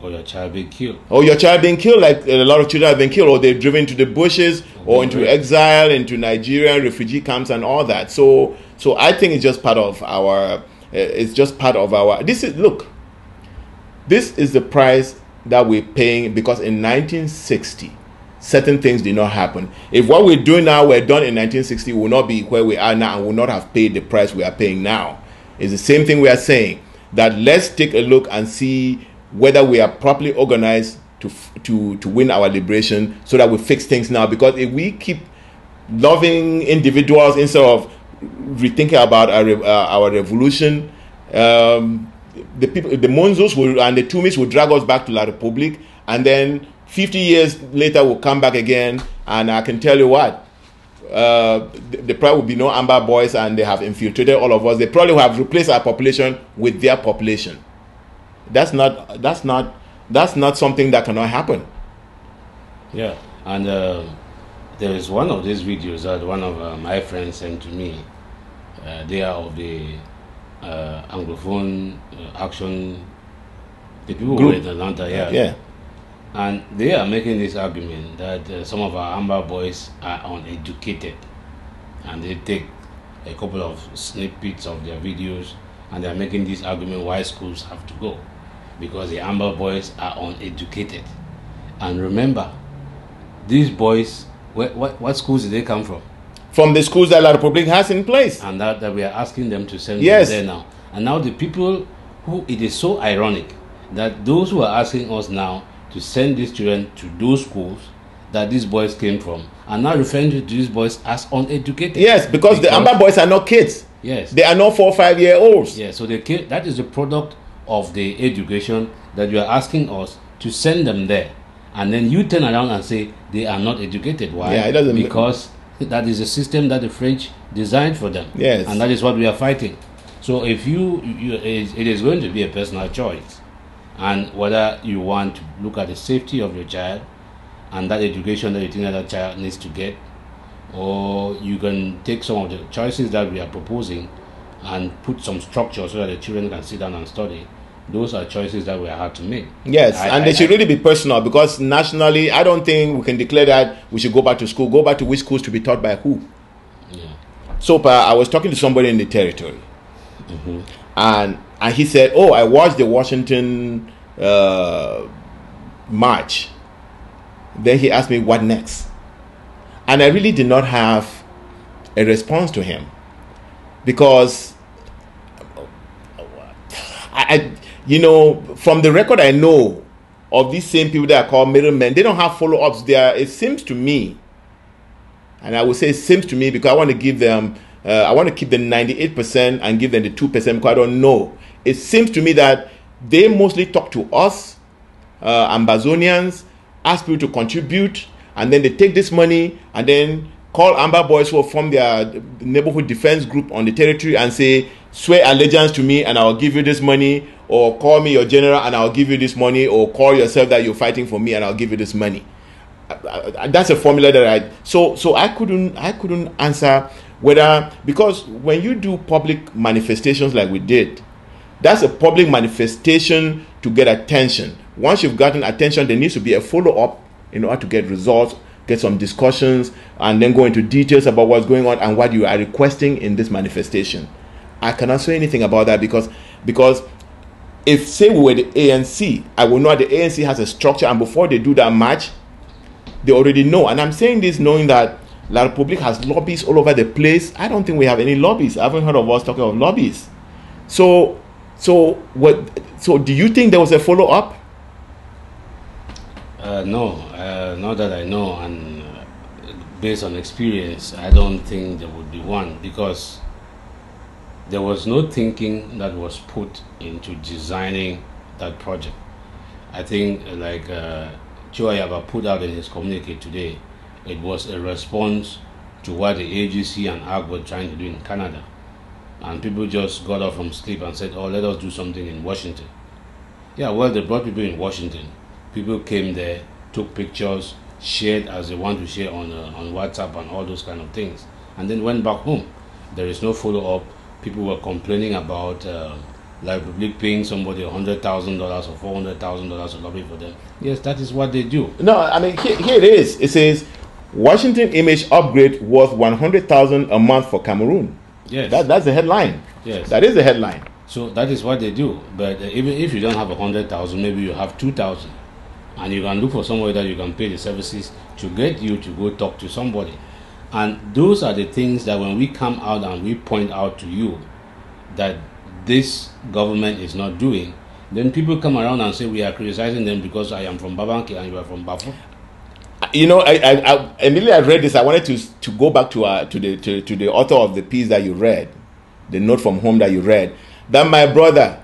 Speaker 2: Or your child being killed.
Speaker 1: Or your child being killed, like a lot of children have been killed, or they're driven to the bushes, or into exile, into Nigerian refugee camps and all that. So I think it's just part of our, this is the price that we're paying, because in 1960, certain things did not happen. If what we're doing now were done in 1960, we will not be where we are now and will not have paid the price we are paying now. It's the same thing we are saying, that let's take a look and see whether we are properly organized to win our liberation, so that we fix things now. Because if we keep loving individuals instead of rethinking about our revolution, the people, the Monzos and the Tumis will drag us back to La Republique, and then 50 years later we'll come back again, and I can tell you what, the probably will be no Amba boys, and they have infiltrated all of us. They probably have replaced our population with their population. That's not something that cannot happen.
Speaker 2: Yeah, and there is one of these videos that one of my friends sent to me. They are of the Anglophone Action, the people who were in Atlanta,
Speaker 1: yeah.
Speaker 2: And they are making this argument that some of our Amba boys are uneducated, and they take a couple of snippets of their videos, and they are making this argument why schools have to go, because the Amba boys are uneducated. And remember, these boys, what schools did they come from?
Speaker 1: From the schools that La Republique has in place,
Speaker 2: and that we are asking them to send
Speaker 1: yes.
Speaker 2: them there now. And now the people who, it is so ironic that those who are asking us now to send these children to those schools that these boys came from are now referring to these boys as uneducated.
Speaker 1: Yes, because the Amba boys are not kids.
Speaker 2: Yes,
Speaker 1: they are not 4 or 5 year olds.
Speaker 2: Yes, so that is the product of the education that you are asking us to send them there, and then you turn around and say they are not educated. Why?
Speaker 1: Yeah, it doesn't.
Speaker 2: Because that is a system that the French designed for them.
Speaker 1: Yes,
Speaker 2: and that is what we are fighting. So if it is going to be a personal choice, and whether you want to look at the safety of your child and that education that you think that child needs to get, or you can take some of the choices that we are proposing and put some structure so that the children can sit down and study. Those are choices that we are hard to make.
Speaker 1: Yes, and they should really be personal, because nationally, I don't think we can declare that we should go back to school. Go back to which schools to be taught by who?
Speaker 2: Yeah.
Speaker 1: So I was talking to somebody in the territory, and he said, "Oh, I watched the Washington march." Then he asked me, "What next?" And I really did not have a response to him, because I from the record I know of these same people that are called middlemen, they don't have follow-ups there. It seems to me, and I would say it seems to me, because I want to give them, I want to keep the 98% and give them the 2%, because I don't know. It seems to me that they mostly talk to us, Ambazonians, ask people to contribute, and then they take this money and then call Amba boys who form their neighborhood defense group on the territory and say, swear allegiance to me and I'll give you this money, or call me your general and I'll give you this money, or call yourself that you're fighting for me and I'll give you this money. That's a formula that so I couldn't answer whether, because when you do public manifestations like we did, that's a public manifestation to get attention. Once you've gotten attention, there needs to be a follow-up in order to get results, get some discussions, and then go into details about what's going on and what you are requesting in this manifestation. I cannot say anything about that, because if, say, we were the ANC, I will know the ANC has a structure, and before they do that march, they already know. And I'm saying this knowing that La Republique has lobbies all over the place. I don't think we have any lobbies. I haven't heard of us talking of lobbies. So do you think there was a follow-up?
Speaker 2: No, not that I know, and based on experience, I don't think there would be one, because there was no thinking that was put into designing that project. I think, like Choayaba put out in his communique today, it was a response to what the AGC and ARC were trying to do in Canada. And people just got up from sleep and said, oh, let us do something in Washington. Yeah, well, they brought people in Washington. People came there, took pictures, shared as they want to share on WhatsApp and all those kind of things, and then went back home. There is no follow-up. People were complaining about La Republic paying somebody $100,000 or $400,000 to lobby for them. Yes, that is what they do.
Speaker 1: No, I mean, here it is. It says, Washington image upgrade worth $100,000 a month for Cameroon.
Speaker 2: Yes.
Speaker 1: That's the headline.
Speaker 2: Yes.
Speaker 1: That is the headline.
Speaker 2: So that is what they do. But even if you don't have 100,000, maybe you have 2,000. And you can look for somebody that you can pay the services to get you to go talk to somebody. And those are the things that when we come out and we point out to you that this government is not doing, then people come around and say we are criticizing them because I am from Babanke and you are from Bafo.
Speaker 1: You know, I immediately I read this. I wanted to go back to the author of the piece that you read, the note from home that you read. That, my brother,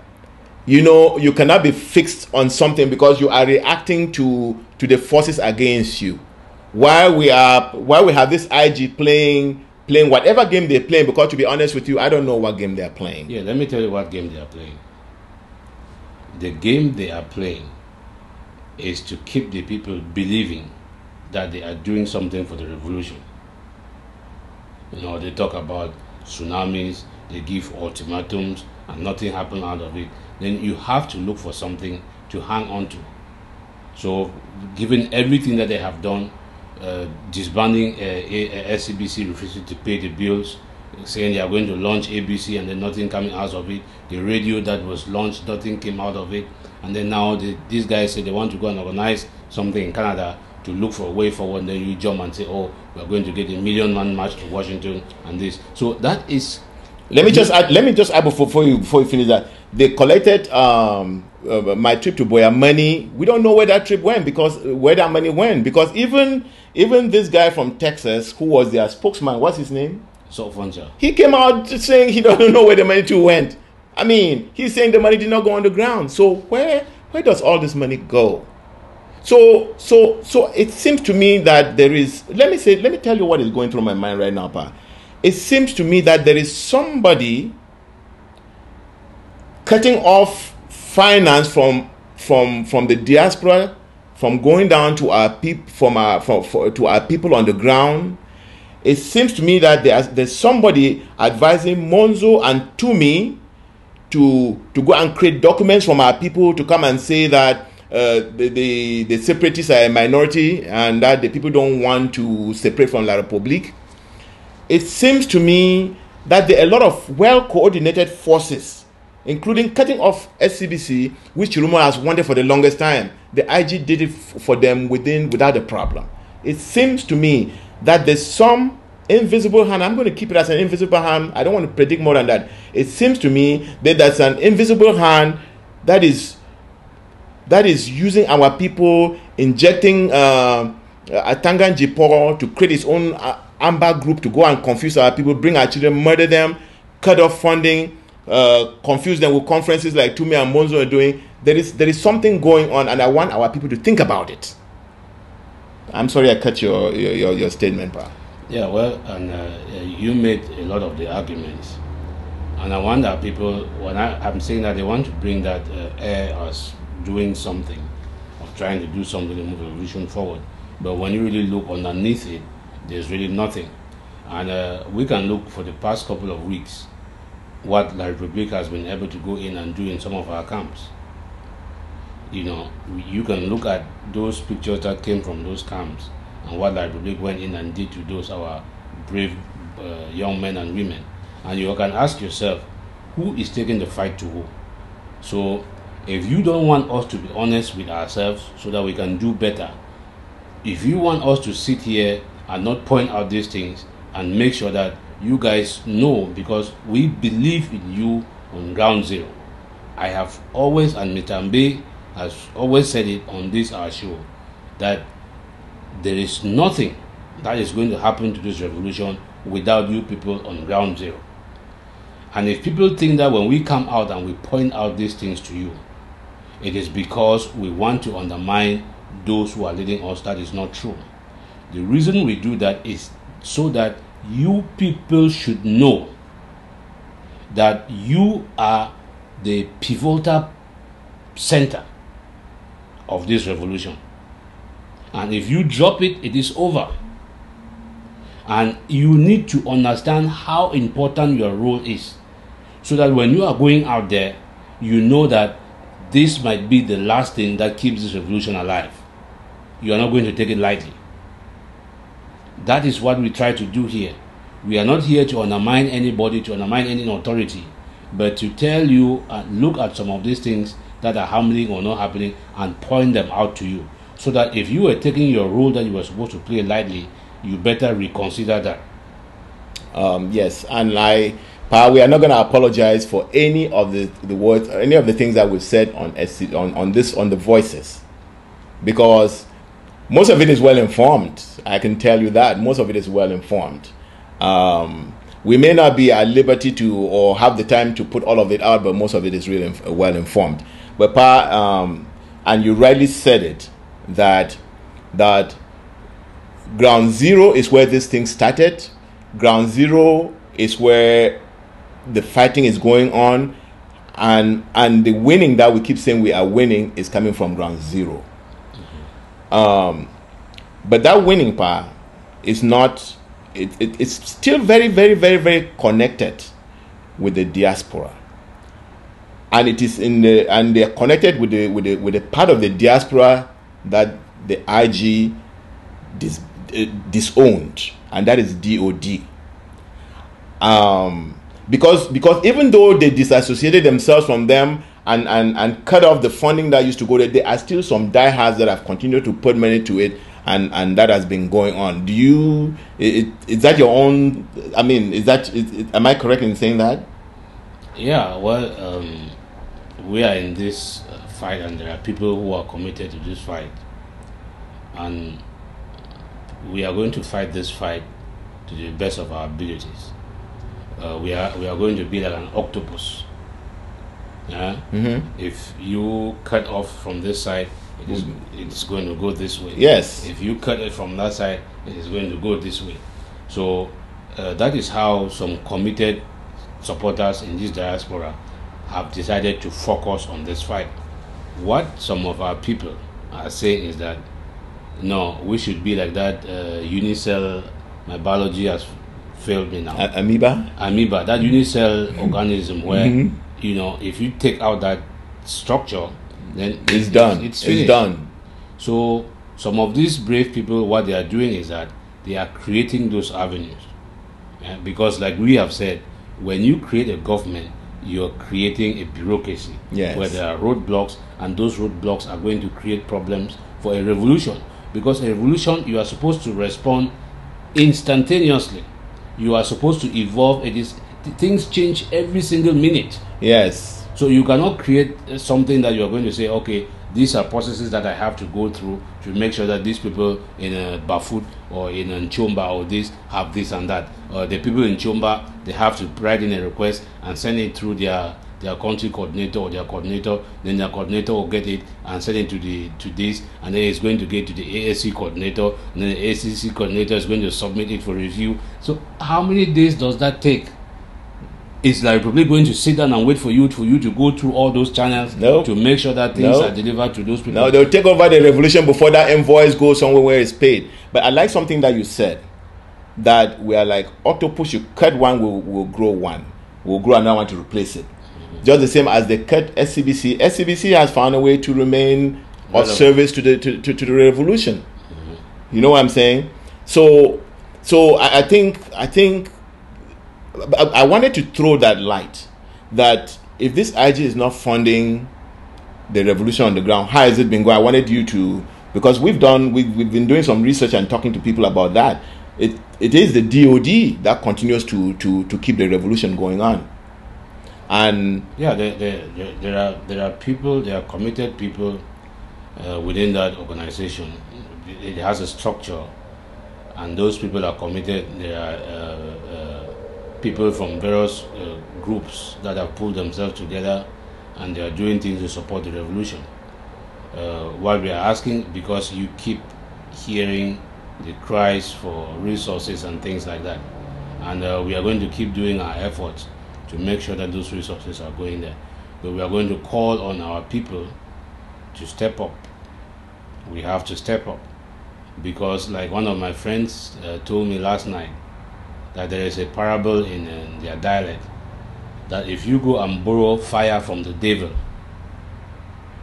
Speaker 1: you know, you cannot be fixed on something because you are reacting to the forces against you. While we have this IG playing whatever game they're playing, because to be honest with you, I don't know what game they're playing.
Speaker 2: Yeah, let me tell you what game they are playing. The game they are playing is to keep the people believing that they are doing something for the revolution. You know, they talk about tsunamis, they give ultimatums, and nothing happened out of it. Then you have to look for something to hang on to. So, given everything that they have done, disbanding SCBC, refusing to pay the bills, saying they are going to launch ABC and then nothing coming out of it. The radio that was launched, nothing came out of it. And then now these guys say they want to go and organize something in Canada to look for a way forward. And then you jump and say, oh, we're going to get a 1 million man march to Washington and this. So that is... Let me just add before you finish that. They collected my trip to Boya money. We don't know where that trip went, because where that money went. Because even this guy from Texas, who was their spokesman, what's his name? So Funcha.
Speaker 1: He came out saying he doesn't know where the money went. I mean, he's saying the money did not go on the ground. So where does all this money go? So it seems to me that there is. Let me tell you what is going through my mind right now, Pa. It seems to me that there is somebody cutting off finance from the diaspora, from going down to our people, to our people on the ground. It seems to me that there's somebody advising Monzo and Tumi to go and create documents from our people to come and say that the separatists are a minority and that the people don't want to separate from La République. It seems to me that there are a lot of well-coordinated forces, including cutting off SCBC, which Chilumo has wanted for the longest time. The IG did it for them without a problem. It seems to me that there's some invisible hand. I'm going to keep it as an invisible hand. I don't want to predict more than that. It seems to me that there's an invisible hand that is using our people, injecting Atangan Jiporo to create its own Amba group to go and confuse our people, bring our children, murder them, cut off funding, confuse them with conferences like Tumi and Monzo are doing. There is something going on, and I want our people to think about it. I'm sorry I cut your statement, Pa.
Speaker 2: Yeah, well, and you made a lot of the arguments, and I want our people, when I'm saying that they want to bring that air as doing something, or trying to do something to move the revolution forward, but when you really look underneath it, there's really nothing. And we can look for the past couple of weeks what La République has been able to go in and do in some of our camps. You know, you can look at those pictures that came from those camps and what La République went in and did to those our brave young men and women. And you can ask yourself, who is taking the fight to who? So if you don't want us to be honest with ourselves so that we can do better, if you want us to sit here and not point out these things and make sure that you guys know, because we believe in you on ground zero. I have always, and Mr. Ambe has always said it on this our show, that there is nothing that is going to happen to this revolution without you people on ground zero. And if people think that when we come out and we point out these things to you, it is because we want to undermine those who are leading us, that is not true. The reason we do that is so that you people should know that you are the pivotal center of this revolution. And if you drop it, it is over. And you need to understand how important your role is, so that when you are going out there, you know that this might be the last thing that keeps this revolution alive. You are not going to take it lightly. That is what we try to do here. We are not here to undermine anybody, to undermine any authority, but to tell you and look at some of these things that are happening or not happening and point them out to you. So that if you were taking your role that you were supposed to play lightly, you better reconsider that.
Speaker 1: Yes, and we are not going to apologize for any of the words, any of the things that we've said on the voices, because most of it is well informed. I can tell you that most of it is well informed. We may not be at liberty to or have the time to put all of it out, but most of it is really well informed. But and you rightly said it, that ground zero is where this thing started. Ground zero is where the fighting is going on, and the winning that we keep saying we are winning is coming from ground zero. But that winning part is not. It's still very, very, very, very connected with the diaspora, and it is and they are connected with the part of the diaspora that the IG disowned, and that is DOD. Because even though they disassociated themselves from them and cut off the funding that used to go there are still some diehards that have continued to put money to it, and that has been going on. Is that your own? I mean, am I correct in saying that?
Speaker 2: Yeah, well, we are in this fight, and there are people who are committed to this fight, and we are going to fight this fight to the best of our abilities. We are going to be like an octopus. Yeah? Mm-hmm. If you cut off from this side, it's going to go this way.
Speaker 1: Yes.
Speaker 2: If you cut it from that side, it is going to go this way. So that is how some committed supporters in this diaspora have decided to focus on this fight. What some of our people are saying is that no, we should be like that unicell. My biology has failed me now.
Speaker 1: Amoeba,
Speaker 2: that unicell organism where if you take out that structure, then
Speaker 1: it's done.
Speaker 2: It's
Speaker 1: done.
Speaker 2: So some of these brave people, what they are doing is that they are creating those avenues, because like we have said, when you create a government, you're creating a bureaucracy.
Speaker 1: Yes.
Speaker 2: Where there are roadblocks, and those roadblocks are going to create problems for a revolution. Because a revolution, you are supposed to respond instantaneously. You are supposed to evolve. Things change every single minute.
Speaker 1: Yes.
Speaker 2: So you cannot create something that you are going to say, okay, these are processes that I have to go through to make sure that these people in Bafut or in Nchomba or this have this and that. The people in Chomba, they have to write in a request and send it through their country coordinator or their coordinator. Then their coordinator will get it and send it to this, and then it's going to get to the ASC coordinator, and then the ACC coordinator is going to submit it for review. So how many days does that take? It's like probably going to sit down and wait for you to go through all those channels to make sure that things are delivered to those people.
Speaker 1: No, they'll take over the revolution before that invoice goes somewhere where it's paid. But I like something that you said, that we are like octopus. You cut one, we'll grow one. We'll grow another one to replace it. Mm-hmm. Just the same as they cut SCBC. SCBC has found a way to remain of service to the revolution. Mm-hmm. You know what I'm saying? So I think I wanted to throw that light, that if this IG is not funding the revolution on the ground, how has it been going? I wanted you to, because we've been doing some research and talking to people about that. It is the DOD that continues to keep the revolution going on. And
Speaker 2: yeah, there are people, there are committed people within that organization. It has a structure, and those people are committed. There are people from various groups that have pulled themselves together, and they are doing things to support the revolution. What we are asking, because you keep hearing the cries for resources and things like that, and we are going to keep doing our efforts to make sure that those resources are going there. But we are going to call on our people to step up. We have to step up, because like one of my friends told me last night, that there is a parable in their dialect that if you go and borrow fire from the devil,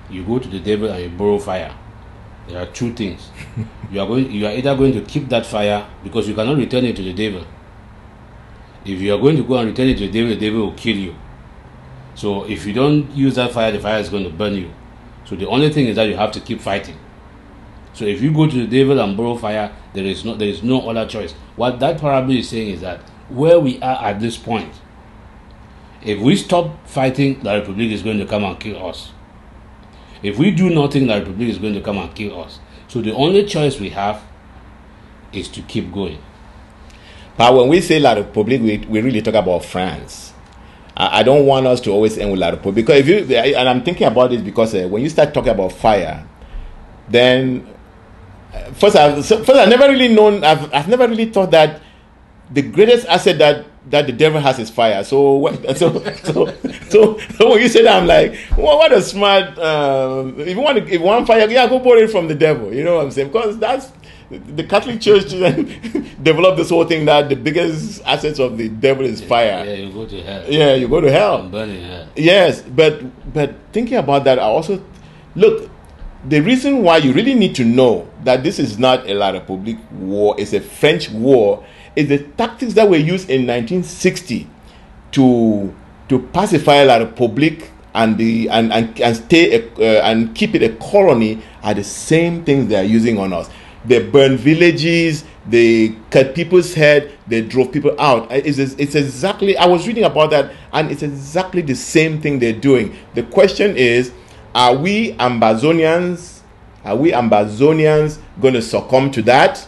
Speaker 2: you go to the devil and you borrow fire, there are two things. You are either going to keep that fire because you cannot return it to the devil. If you are going to go and return it to the devil will kill you. So if you don't use that fire, the fire is going to burn you. So the only thing is that you have to keep fighting. So if you go to the devil and borrow fire, there is no other choice. What that parable is saying is that where we are at this point, if we stop fighting, the Republic is going to come and kill us. If we do nothing, the Republic is going to come and kill us. So the only choice we have is to keep going.
Speaker 1: But when we say La Republique, we really talk about France. I don't want us to always end with La Republique, because and I'm thinking about it because when you start talking about fire, then first I've never really known. I've never really thought that the greatest asset that the devil has is fire. So when you say that, I'm like, well, what a smart. If you want fire, yeah, go borrow it from the devil. You know what I'm saying? Because that's the Catholic Church developed this whole thing that the biggest assets of the devil is fire.
Speaker 2: Yeah, you go to hell.
Speaker 1: Yeah, you go to hell.
Speaker 2: I'm burning hell.
Speaker 1: Yes, but thinking about that, I also look. The reason why you really need to know that this is not a La Republique war, it's a French war, is the tactics that were used in 1960 to pacify La Republique and stay and keep it a colony are the same things they are using on us. They burn villages, they cut people's head, they drove people out. It's exactly, I was reading about that, and it's exactly the same thing they're doing. The question is, are we Ambazonians going to succumb to that?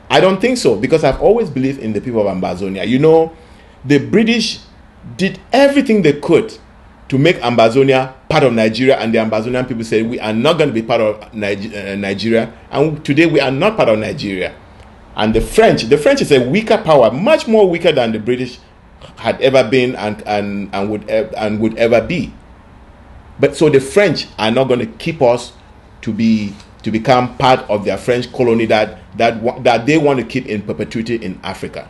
Speaker 1: I don't think so, because I've always believed in the people of Ambazonia. You know, the British did everything they could to make Ambazonia part of Nigeria, and the Ambazonian people said, we are not going to be part of Nigeria, and today we are not part of Nigeria. And the French is a weaker power, much more weaker than the British had ever been and would ever be. But so the French are not going to keep us to become part of their French colony that they want to keep in perpetuity in Africa.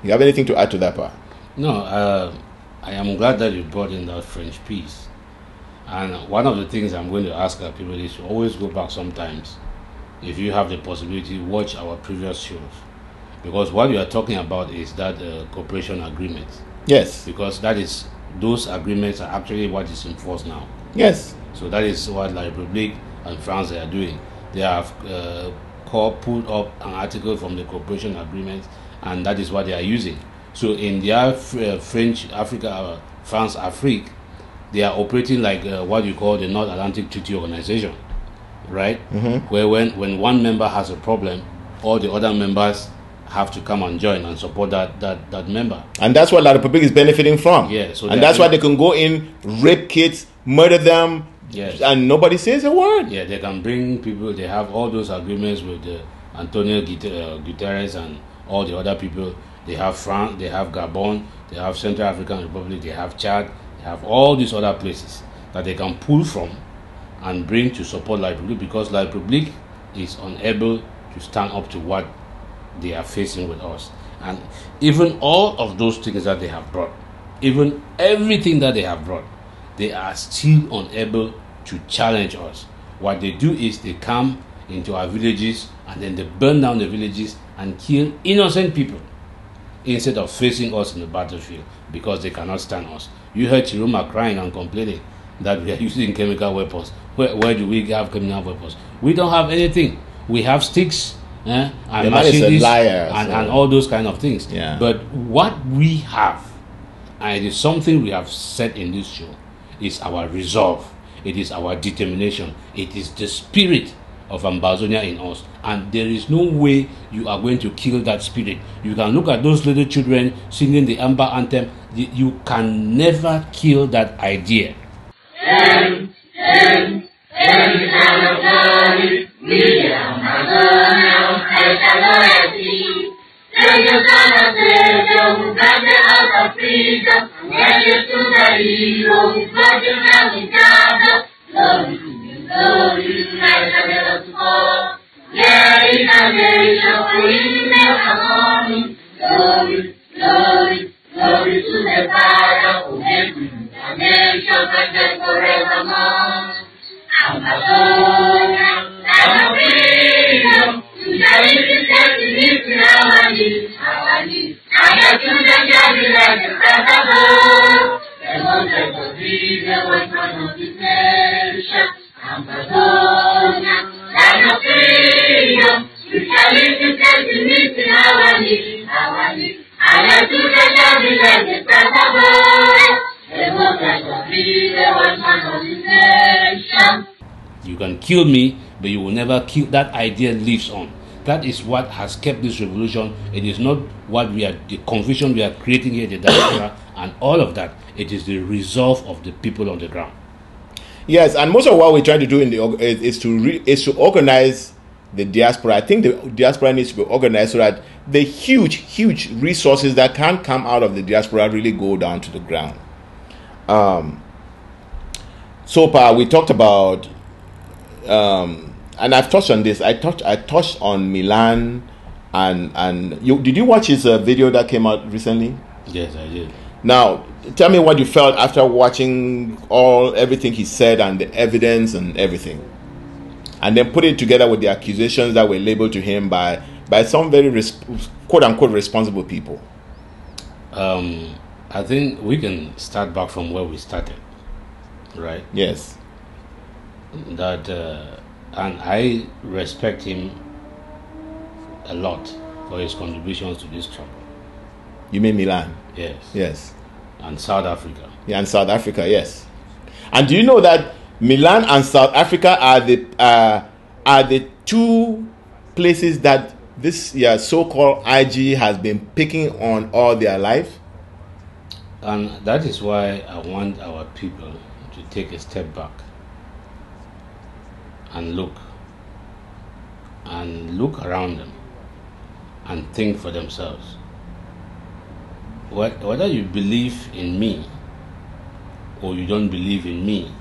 Speaker 1: You have anything to add to that part?
Speaker 2: No, I am glad that you brought in that French piece. And one of the things I'm going to ask our people is to always go back sometimes. If you have the possibility, watch our previous shows. Because what we are talking about is that cooperation agreement.
Speaker 1: Yes.
Speaker 2: Because those agreements are actually what is in force now.
Speaker 1: Yes.
Speaker 2: So that is what La Republique and France are doing. They have pulled up an article from the cooperation agreement, and that is what they are using. So in their French Africa, France Afrique, they are operating like what you call the North Atlantic Treaty Organization, right? Mm-hmm. Where when one member has a problem, all the other members have to come and join and support that member. And
Speaker 1: that's what La Republique is benefiting from.
Speaker 2: Yeah. So
Speaker 1: and that's why they can go in, rape kids, murder them, yes, and nobody says a word.
Speaker 2: Yeah, they can bring people. They have all those agreements with Antonio Guterres and all the other people. They have France, they have Gabon, they have Central African Republic, they have Chad, they have all these other places that they can pull from and bring to support La Republique, because La Republique is unable to stand up to what they are facing with us. And even all of those things that they have brought, even everything that they have brought, they are still unable to challenge us. What they do is they come into our villages and then they burn down the villages and kill innocent people instead of facing us in the battlefield, because they cannot stand us. You heard Chiruma crying and complaining that we are using chemical weapons. Where do we have chemical weapons? We don't have anything. We have sticks and machetes and all those kind of things.
Speaker 1: Yeah.
Speaker 2: But what we have, and it is something we have said in this show, is our resolve. It is our determination. It is the spirit of Ambazonia in us. And there is no way you are going to kill that spirit. You can look at those little children singing the Amba anthem. You can never kill that idea.
Speaker 5: Glory to the Father, who made the nation perfect forevermore. Ambazonia, land of freedom, to the living destiny in our need. And the children shall be like the stars above. The mountains will be the weapon of this nation. Ambazonia, land of freedom, to the living destiny in our need. And the children shall be like the stars above. The mountains will be the weapon of this nation.
Speaker 2: You can kill me, but you will never kill. That idea lives on. That is what has kept this revolution. It is not what we are, the confusion we are creating here, the diaspora, and all of that. It is the resolve of the people on the ground.
Speaker 1: Yes, and most of what we're trying to do in the is to organize the diaspora. I think the diaspora needs to be organized so that the huge resources that can come out of the diaspora really go down to the ground. So far, we talked about. And I've touched on this. I touched on Milan, and did you watch his video that came out recently?
Speaker 2: Yes, I did.
Speaker 1: Now, tell me what you felt after watching everything he said and the evidence and everything, and then put it together with the accusations that were labeled to him by some very quote unquote responsible people.
Speaker 2: I think we can start back from where we started, right?
Speaker 1: Yes.
Speaker 2: That and I respect him a lot for his contributions to this trouble.
Speaker 1: You mean Milan?
Speaker 2: Yes.
Speaker 1: Yes.
Speaker 2: And South Africa.
Speaker 1: Yeah, and South Africa, yes. And do you know that Milan and South Africa are the two places that this so-called IG has been picking on all their life?
Speaker 2: And that is why I want our people to take a step back and look around them and think for themselves. Whether you believe in me or you don't believe in me,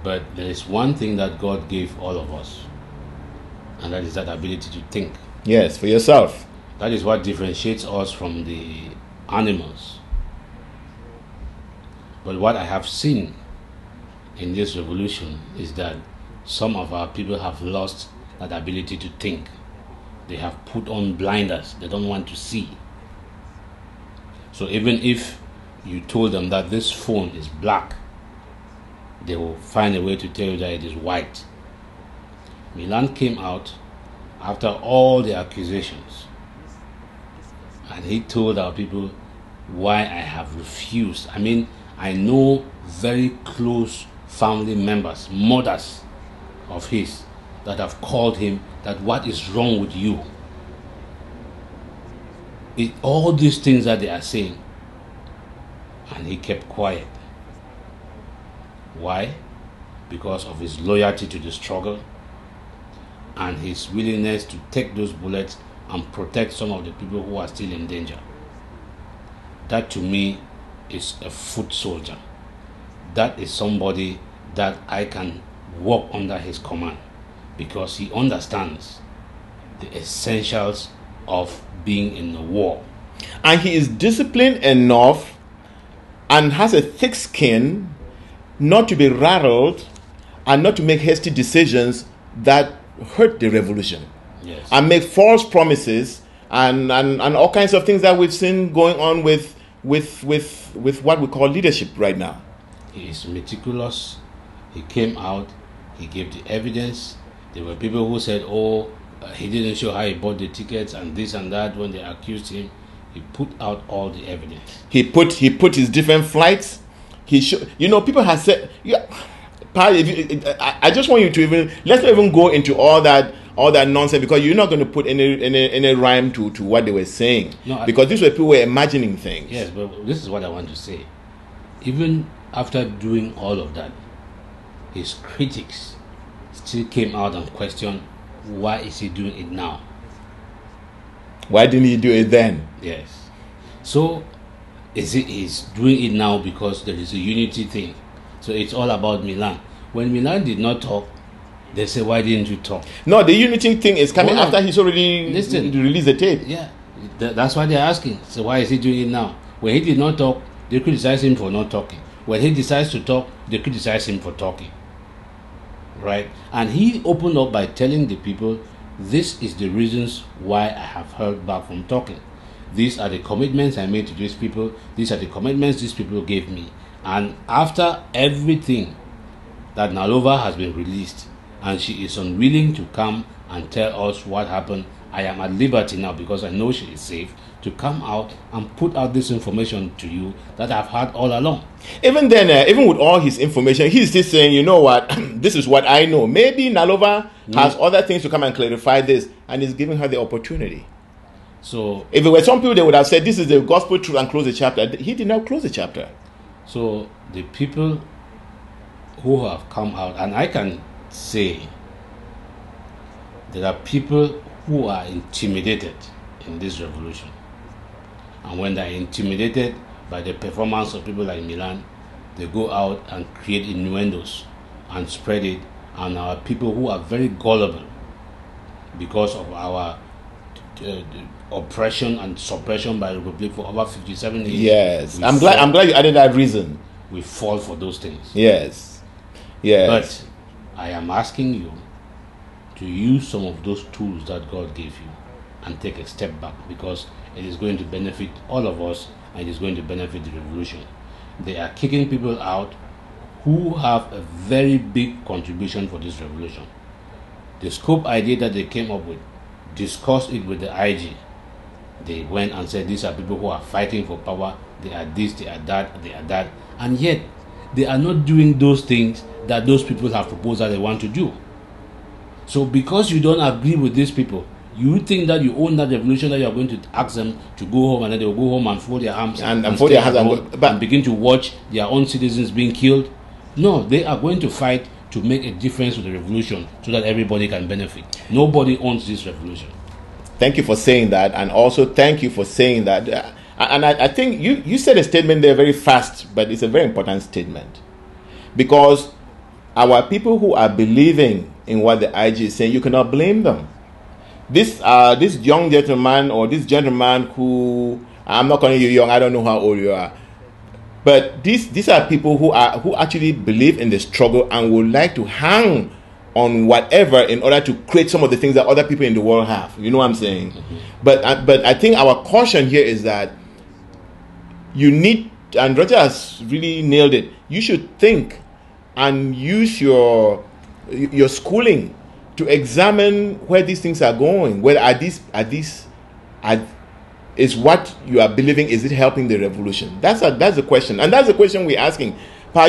Speaker 2: but there is one thing that God gave all of us, and that is that ability to think.
Speaker 1: Yes, for yourself.
Speaker 2: That is what differentiates us from the animals. But what I have seen in this revolution is that some of our people have lost that ability to think. They have put on blinders. They don't want to see. So even if you told them that this phone is black, they will find a way to tell you that it is white. Milan came out after all the accusations, and he told our people why I have refused. I mean, I know very close family members, mothers of his, that have called him that what is wrong with you? All these things that they are saying, and he kept quiet. Why? Because of his loyalty to the struggle and his willingness to take those bullets and protect some of the people who are still in danger. That to me is a foot soldier. That is somebody that I can walk under his command, because he understands the essentials of being in a war.
Speaker 1: And he is disciplined enough and has a thick skin not to be rattled and not to make hasty decisions that hurt the revolution.
Speaker 2: Yes.
Speaker 1: And make false promises and all kinds of things that we've seen going on with what we call leadership right now.
Speaker 2: He is meticulous. He came out, he gave the evidence. There were people who said, he didn't show how he bought the tickets and this and that when they accused him. He put out all the evidence. He put
Speaker 1: his different flights. People have said, I just want you to let's not even go into all that nonsense, because you're not going to put any rhyme to what they were saying. No, because these were people who were imagining things.
Speaker 2: Yes, but this is what I want to say. Even after doing all of that, his critics still came out and questioned, why is he doing it now?
Speaker 1: Why didn't he do it then?
Speaker 2: Yes. So he's doing it now because there is a unity thing. So it's all about Milan. When Milan did not talk, they say, why didn't you talk?
Speaker 1: No, the unity thing is coming after he's already released the tape.
Speaker 2: Yeah. That's why they're asking. So why is he doing it now? When he did not talk, they criticize him for not talking. When he decides to talk, they criticize him for talking. Right? And he opened up by telling the people, this is the reasons why I have held back from talking. These are the commitments I made to these people. These are the commitments these people gave me. And after everything, that Nalova has been released and she is unwilling to come and tell us what happened, I am at liberty now, because I know she is safe, to come out and put out this information to you that I've had all along.
Speaker 1: Even then, even with all his information, he's still saying, you know what, this is what I know. Maybe Nalova has other things to come and clarify this, and he's giving her the opportunity.
Speaker 2: So
Speaker 1: if there were some people, they would have said, this is the gospel truth and close the chapter. He did not close the chapter.
Speaker 2: So the people who have come out, and I can say there are people who are intimidated in this revolution. And when they're intimidated by the performance of people like Milan, they go out and create innuendos and spread it. And our people who are very gullible because of our oppression and suppression by the Republic for over 57 years.
Speaker 1: Yes, I'm glad you added that reason.
Speaker 2: We fall for those things.
Speaker 1: Yes, yes.
Speaker 2: But I am asking you to use some of those tools that God gave you and take a step back, because it is going to benefit all of us and it is going to benefit the revolution. They are kicking people out who have a very big contribution for this revolution. The scope idea that they came up with, discussed it with the IG. They went and said, these are people who are fighting for power, they are this, they are that, they are that, and yet they are not doing those things that those people have proposed that they want to do. So because you don't agree with these people, you think that you own that revolution, that you are going to ask them to go home, and then they will go home and fold their arms
Speaker 1: and fold their hands
Speaker 2: and begin to watch their own citizens being killed. No, they are going to fight to make a difference with the revolution so that everybody can benefit. Nobody owns this revolution.
Speaker 1: Thank you for saying that, and also thank you for saying that. And I think you said a statement there very fast, but it's a very important statement. Because our people who are believing in what the IG is saying, you cannot blame them. This young gentleman, or this gentleman who, I'm not calling you young, I don't know how old you are, but these are people who actually believe in the struggle and would like to hang on whatever in order to create some of the things that other people in the world have. You know what I'm saying? Mm-hmm. But I think our caution here is that you need, and Roger has really nailed it, you should think and use your schooling to examine where these things are going. Whether is what you are believing, is it helping the revolution? That's the question, and that's the question we're asking. Pa,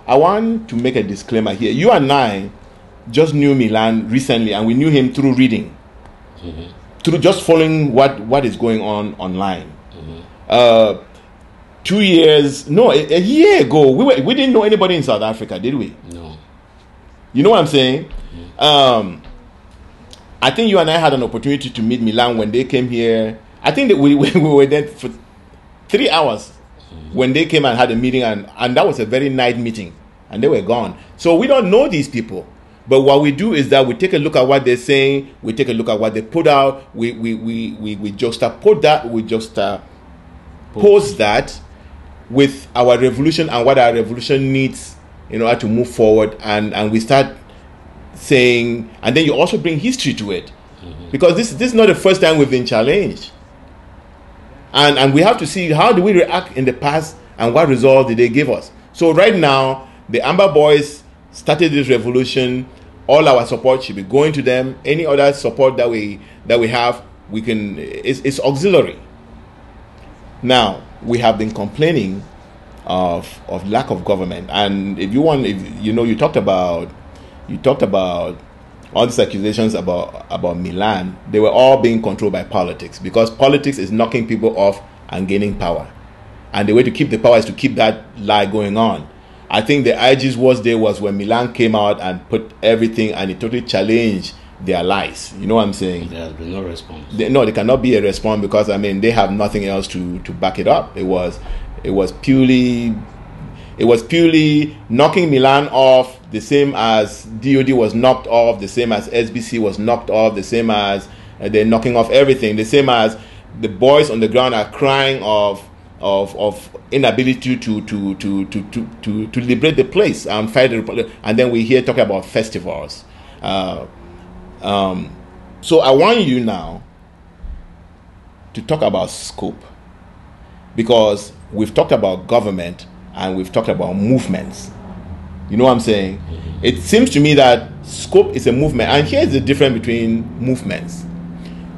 Speaker 1: I want to make a disclaimer here. You and I just knew Milan recently, and we knew him through reading, through just following what is going on online. 2 years, no, a year ago, we didn't know anybody in South Africa, did we?
Speaker 2: No.
Speaker 1: You know what I'm saying? I think you and I had an opportunity to meet Milan when they came here. I think that we were there for 3 hours when they came and had a meeting, and that was a very night meeting, and they were gone. So we don't know these people. But what we do is that we take a look at what they're saying, we take a look at what they put out, we juxtapose that, pose that with our revolution and what our revolution needs in order to move forward, and we start saying, and then you also bring history to it, because this is not the first time we've been challenged, and we have to see how do we react in the past and what result did they give us. So right now, the Amba boys started this revolution. All our support should be going to them. Any other support that we have, we can. It's auxiliary. Now we have been complaining of lack of government, and you talked about all these accusations about Milan. They were all being controlled by politics, because politics is knocking people off and gaining power, and the way to keep the power is to keep that lie going on. I think the IG's worst day was when Milan came out and put everything, and it totally challenged their lies. You know what I'm saying?
Speaker 2: There has been no response.
Speaker 1: There cannot be a response, because they have nothing else to back it up. It was purely knocking Milan off, the same as DOD was knocked off, the same as SBC was knocked off, the same as they're knocking off everything, the same as the boys on the ground are crying of inability to liberate the place and fight the Republic. And then we hear talking about festivals. So I want you now to talk about scope, because we've talked about government and we've talked about movements. You know what I'm saying? It seems to me that scope is a movement, and here's the difference between movements.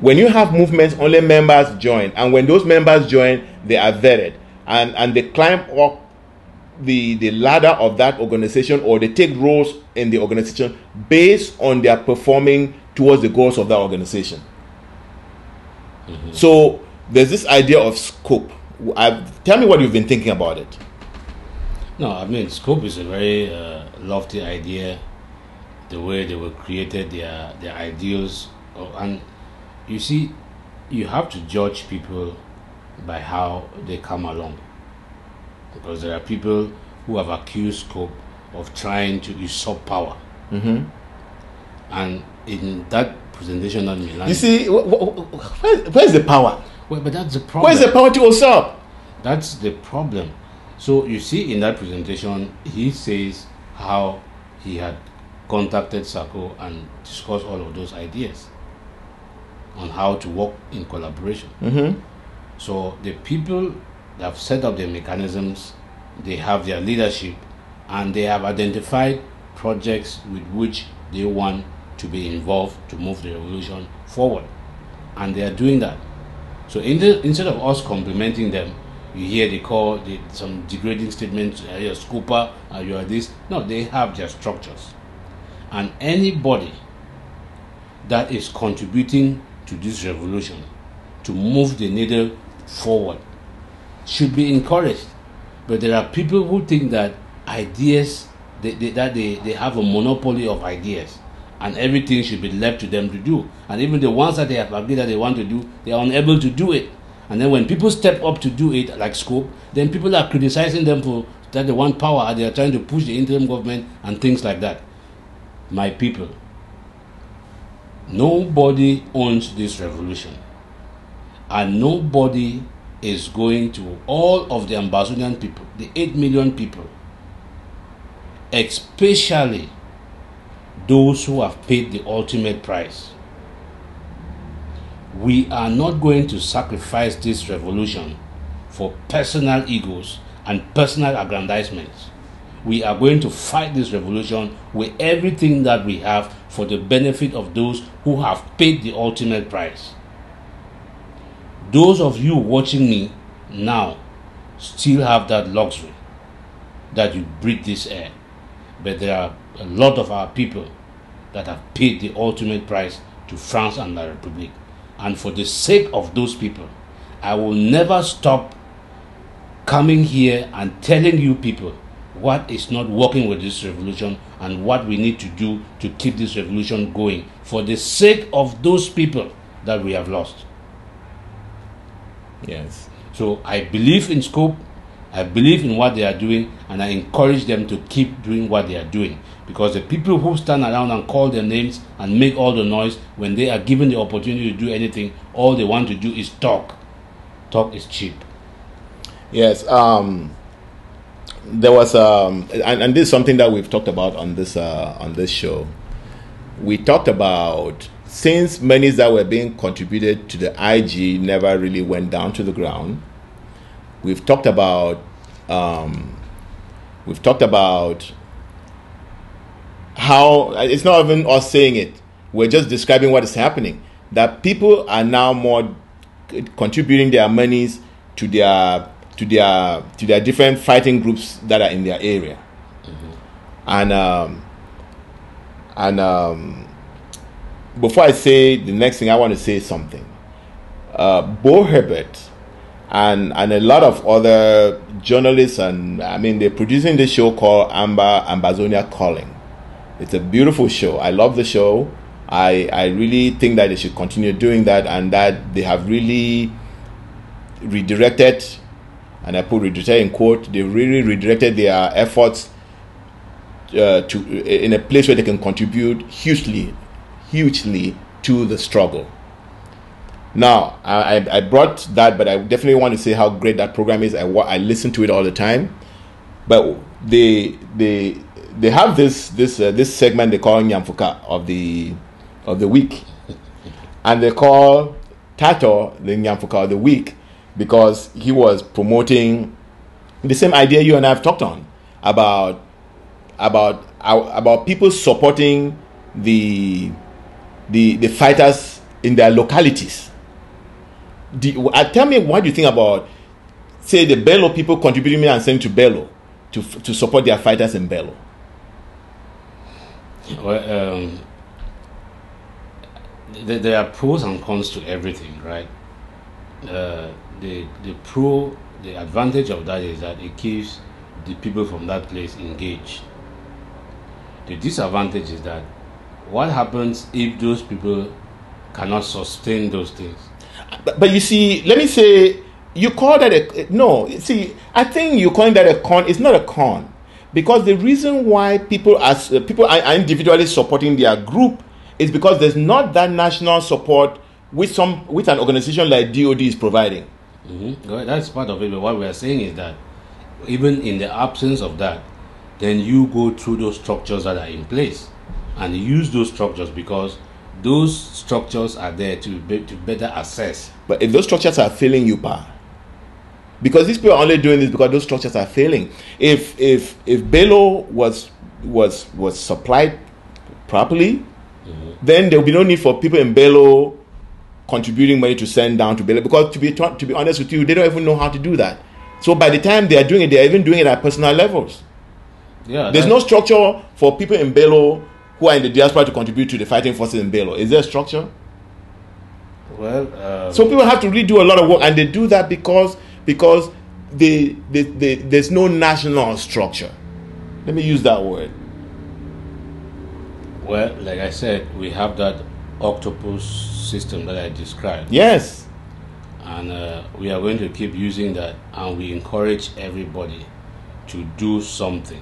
Speaker 1: When you have movements, only members join, and when those members join, they are vetted, and they climb up the ladder of that organization, or they take roles in the organization based on their performing towards the goals of that organization. So there's this idea of scope. Tell me what you've been thinking about it.
Speaker 2: No, I mean, scope is a very lofty idea, the way they were created, their ideals. And you see, you have to judge people by how they come along. Because there are people who have accused scope of trying to usurp power. And in that presentation on Milan,
Speaker 1: you see, where's the power?
Speaker 2: Well, but that's the problem.
Speaker 1: Where's the power to usurp?
Speaker 2: That's the problem. So you see, in that presentation, he says how he had contacted Sako and discussed all of those ideas on how to work in collaboration. So the people that have set up their mechanisms, they have their leadership, and they have identified projects with which they want to be involved to move the revolution forward, and they are doing that. So instead of us complimenting them, you hear they call some degrading statements, you're a scooper, you are this. No, they have their structures, and anybody that is contributing to this revolution to move the needle forward should be encouraged. But there are people who think that ideas, they have a monopoly of ideas, and everything should be left to them to do. And even the ones that they have agreed that they want to do, they are unable to do it. And then when people step up to do it, like Scope, then people are criticizing them for that they want power and they are trying to push the interim government and things like that. My people, nobody owns this revolution, and nobody is going to, all of the Ambazonian people, the 8 million people, especially those who have paid the ultimate price. We are not going to sacrifice this revolution for personal egos and personal aggrandizements. We are going to fight this revolution with everything that we have for the benefit of those who have paid the ultimate price. Those of you watching me now still have that luxury that you breathe this air. But there are a lot of our people that have paid the ultimate price to France and La République. And for the sake of those people, I will never stop coming here and telling you people what is not working with this revolution and what we need to do to keep this revolution going for the sake of those people that we have lost.
Speaker 1: Yes.
Speaker 2: So I believe in Scope, I believe in what they are doing, and I encourage them to keep doing what they are doing. Because the people who stand around and call their names and make all the noise when they are given the opportunity to do anything, all they want to do is talk. Talk is cheap.
Speaker 1: Yes. There was and this is something that we've talked about on this show. We talked about, since monies that were being contributed to the IG never really went down to the ground. We've talked about how it's not even us saying it. We're just describing what is happening. That people are now more contributing their monies to their different fighting groups that are in their area. And before I say the next thing, I want to say something. Bo Herbert and a lot of other journalists, and I mean, they're producing this show called Ambazonia Calling. It's a beautiful show. I love the show. I really think that they should continue doing that, and that they have really redirected, and I put redirected in quote, they really redirected their efforts in a place where they can contribute hugely to the struggle. Now, I brought that, but I definitely want to say how great that program is. I listen to it all the time. But they have this segment they call Nyamfuka of the week, and they call Tato the Nyamfuka of the week because he was promoting the same idea you and I have talked on about people supporting the fighters in their localities. Tell me, what do you think about, say, the Bello people contributing and sending to Bello to support their fighters in Bello?
Speaker 2: Well, there are pros and cons to everything, right? The advantage of that is that it keeps the people from that place engaged. The disadvantage is that what happens if those people cannot sustain those things?
Speaker 1: But you see, let me say, you call that no. See, I think you calling that a con. It's not a con, because the reason why people are individually supporting their group is because there's not that national support which an organization like DOD is providing.
Speaker 2: Mm-hmm. Well, that's part of it. But what we are saying is that even in the absence of that, then you go through those structures that are in place and use those structures, because those structures are there to better assess.
Speaker 1: But if those structures are failing you, because these people are only doing this because those structures are failing. If Bello was supplied properly, then there will be no need for people in Bello contributing money to send down to Bello, because to be honest with you, they don't even know how to do that. So by the time they are doing it, they are even doing it at personal levels.
Speaker 2: Yeah,
Speaker 1: there's no structure for people in Bello who are in the diaspora to contribute to the fighting forces in Bello. Is there a structure?
Speaker 2: Well,
Speaker 1: so people have to really do a lot of work, and they do that because there's no national structure. Let me use that word.
Speaker 2: Well, like I said, we have that octopus system that I described.
Speaker 1: Yes.
Speaker 2: And we are going to keep using that, and we encourage everybody to do something.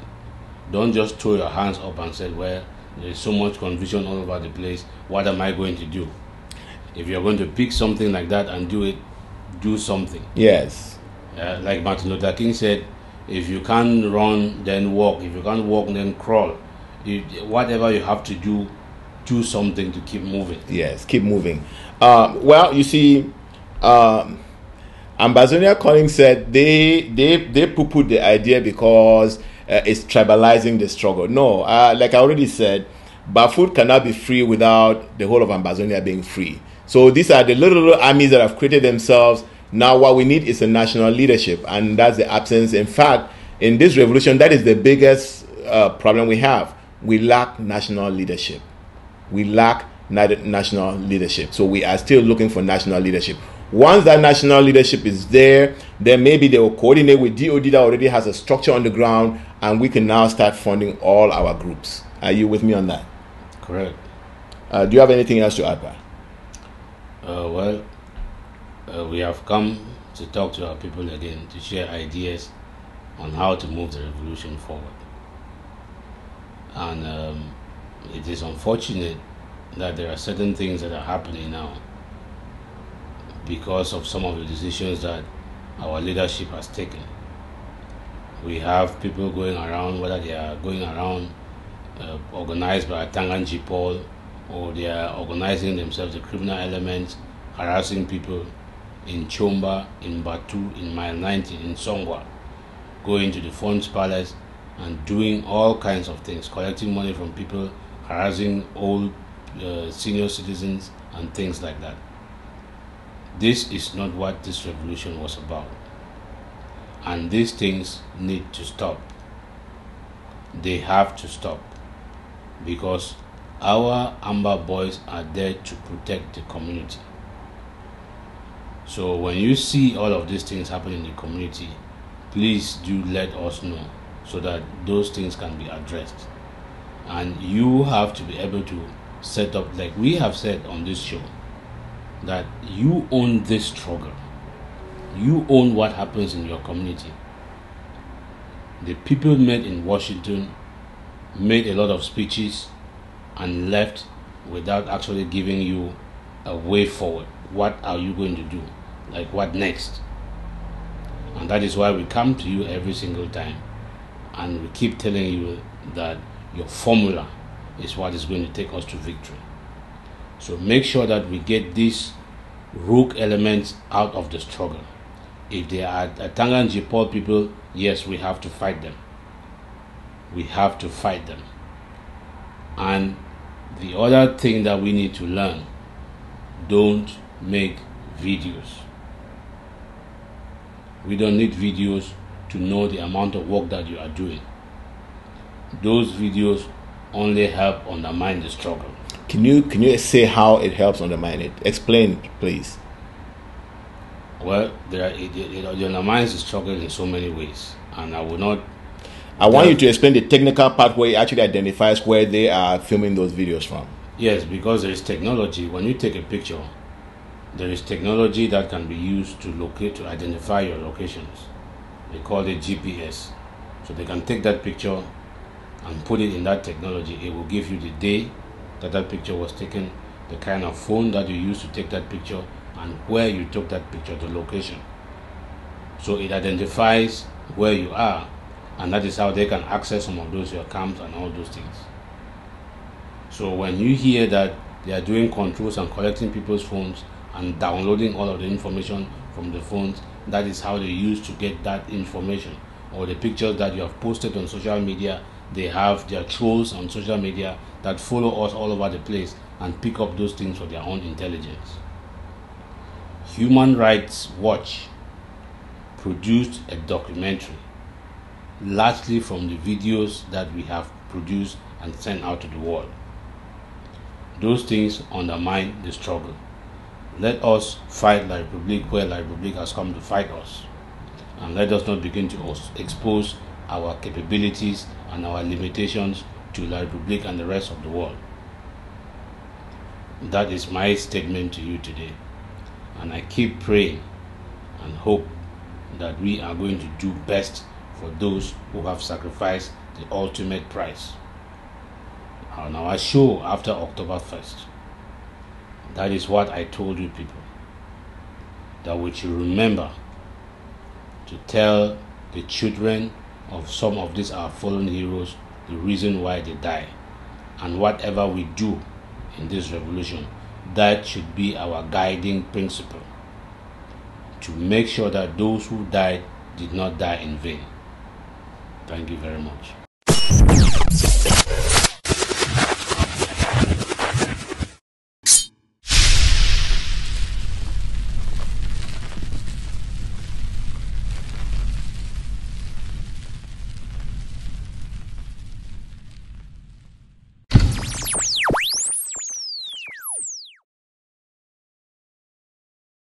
Speaker 2: Don't just throw your hands up and say, well, there's so much confusion all over the place. What am I going to do? If you're going to pick something like that and do it, do something.
Speaker 1: Yes.
Speaker 2: Like Martin Luther King said, if you can't run, then walk. If you can't walk, then crawl. Whatever you have to do something to keep moving.
Speaker 1: Yes, keep moving. Well, you see, Ambazonia Calling said they poo-pooed the idea because it's tribalizing the struggle. No, like I already said, Bafut cannot be free without the whole of Ambazonia being free. So these are the little armies that have created themselves. Now what we need is a national leadership, and that's the absence. In fact, in this revolution, that is the biggest problem we have. We lack national leadership. We lack national leadership. So we are still looking for national leadership. Once that national leadership is there, then maybe they will coordinate with DOD that already has a structure on the ground, and we can now start funding all our groups. Are you with me on that?
Speaker 2: Correct.
Speaker 1: Do you have anything else to add, Pa?
Speaker 2: We have come to talk to our people again to share ideas on how to move the revolution forward. And it is unfortunate that there are certain things that are happening now because of some of the decisions that our leadership has taken. We have people going around, whether they are going around organized by Tanganji Paul, or they are organizing themselves, the criminal elements, harassing people in Chomba, in Batu, in Mile 90, in Songwa, going to the Funds Palace and doing all kinds of things, collecting money from people, harassing old senior citizens and things like that. This is not what this revolution was about. And these things need to stop. They have to stop. Because our Amba boys are there to protect the community. So when you see all of these things happen in the community, please do let us know so that those things can be addressed. And you have to be able to set up, like we have said on this show, that you own this struggle. You own what happens in your community. The people met in Washington made a lot of speeches and left without actually giving you a way forward. what are you going to do? Like, what next? And that is why we come to you every single time, and we keep telling you that your formula is what is going to take us to victory. So make sure that we get these rogue elements out of the struggle. If they are Tangan Paul people, yes, we have to fight them. We have to fight them. And the other thing that we need to learn, don't make videos. We don't need videos to know the amount of work that you are doing. Those videos only help undermine the struggle.
Speaker 1: Can you say how it helps undermine it? Explain, please.
Speaker 2: Well, it undermines the struggle in so many ways, and I will not.
Speaker 1: I want you to explain the technical part where it actually identifies where they are filming those videos from.
Speaker 2: Yes, because there is technology. When you take a picture, there is technology that can be used to locate, to identify your locations. They call it GPS. So they can take that picture and put it in that technology. It will give you the day that that picture was taken, the kind of phone that you used to take that picture, and where you took that picture, the location. So it identifies where you are, and that is how they can access some of those your camps and all those things. So when you hear that they are doing controls and collecting people's phones and downloading all of the information from the phones, that is how they use to get that information. Or the pictures that you have posted on social media, they have their trolls on social media that follow us all over the place and pick up those things for their own intelligence. Human Rights Watch produced a documentary largely from the videos that we have produced and sent out to the world. Those things undermine the struggle. Let us fight La Republique where La Republique has come to fight us, and let us not begin to expose our capabilities and our limitations to La Republique and the rest of the world. That is my statement to you today, and I keep praying and hope that we are going to do best for those who have sacrificed the ultimate price. On our show after October 1st, that is what I told you people, that we should remember to tell the children of some of these our fallen heroes the reason why they die, and whatever we do in this revolution, that should be our guiding principle, to make sure that those who died did not die in vain. Thank you very much.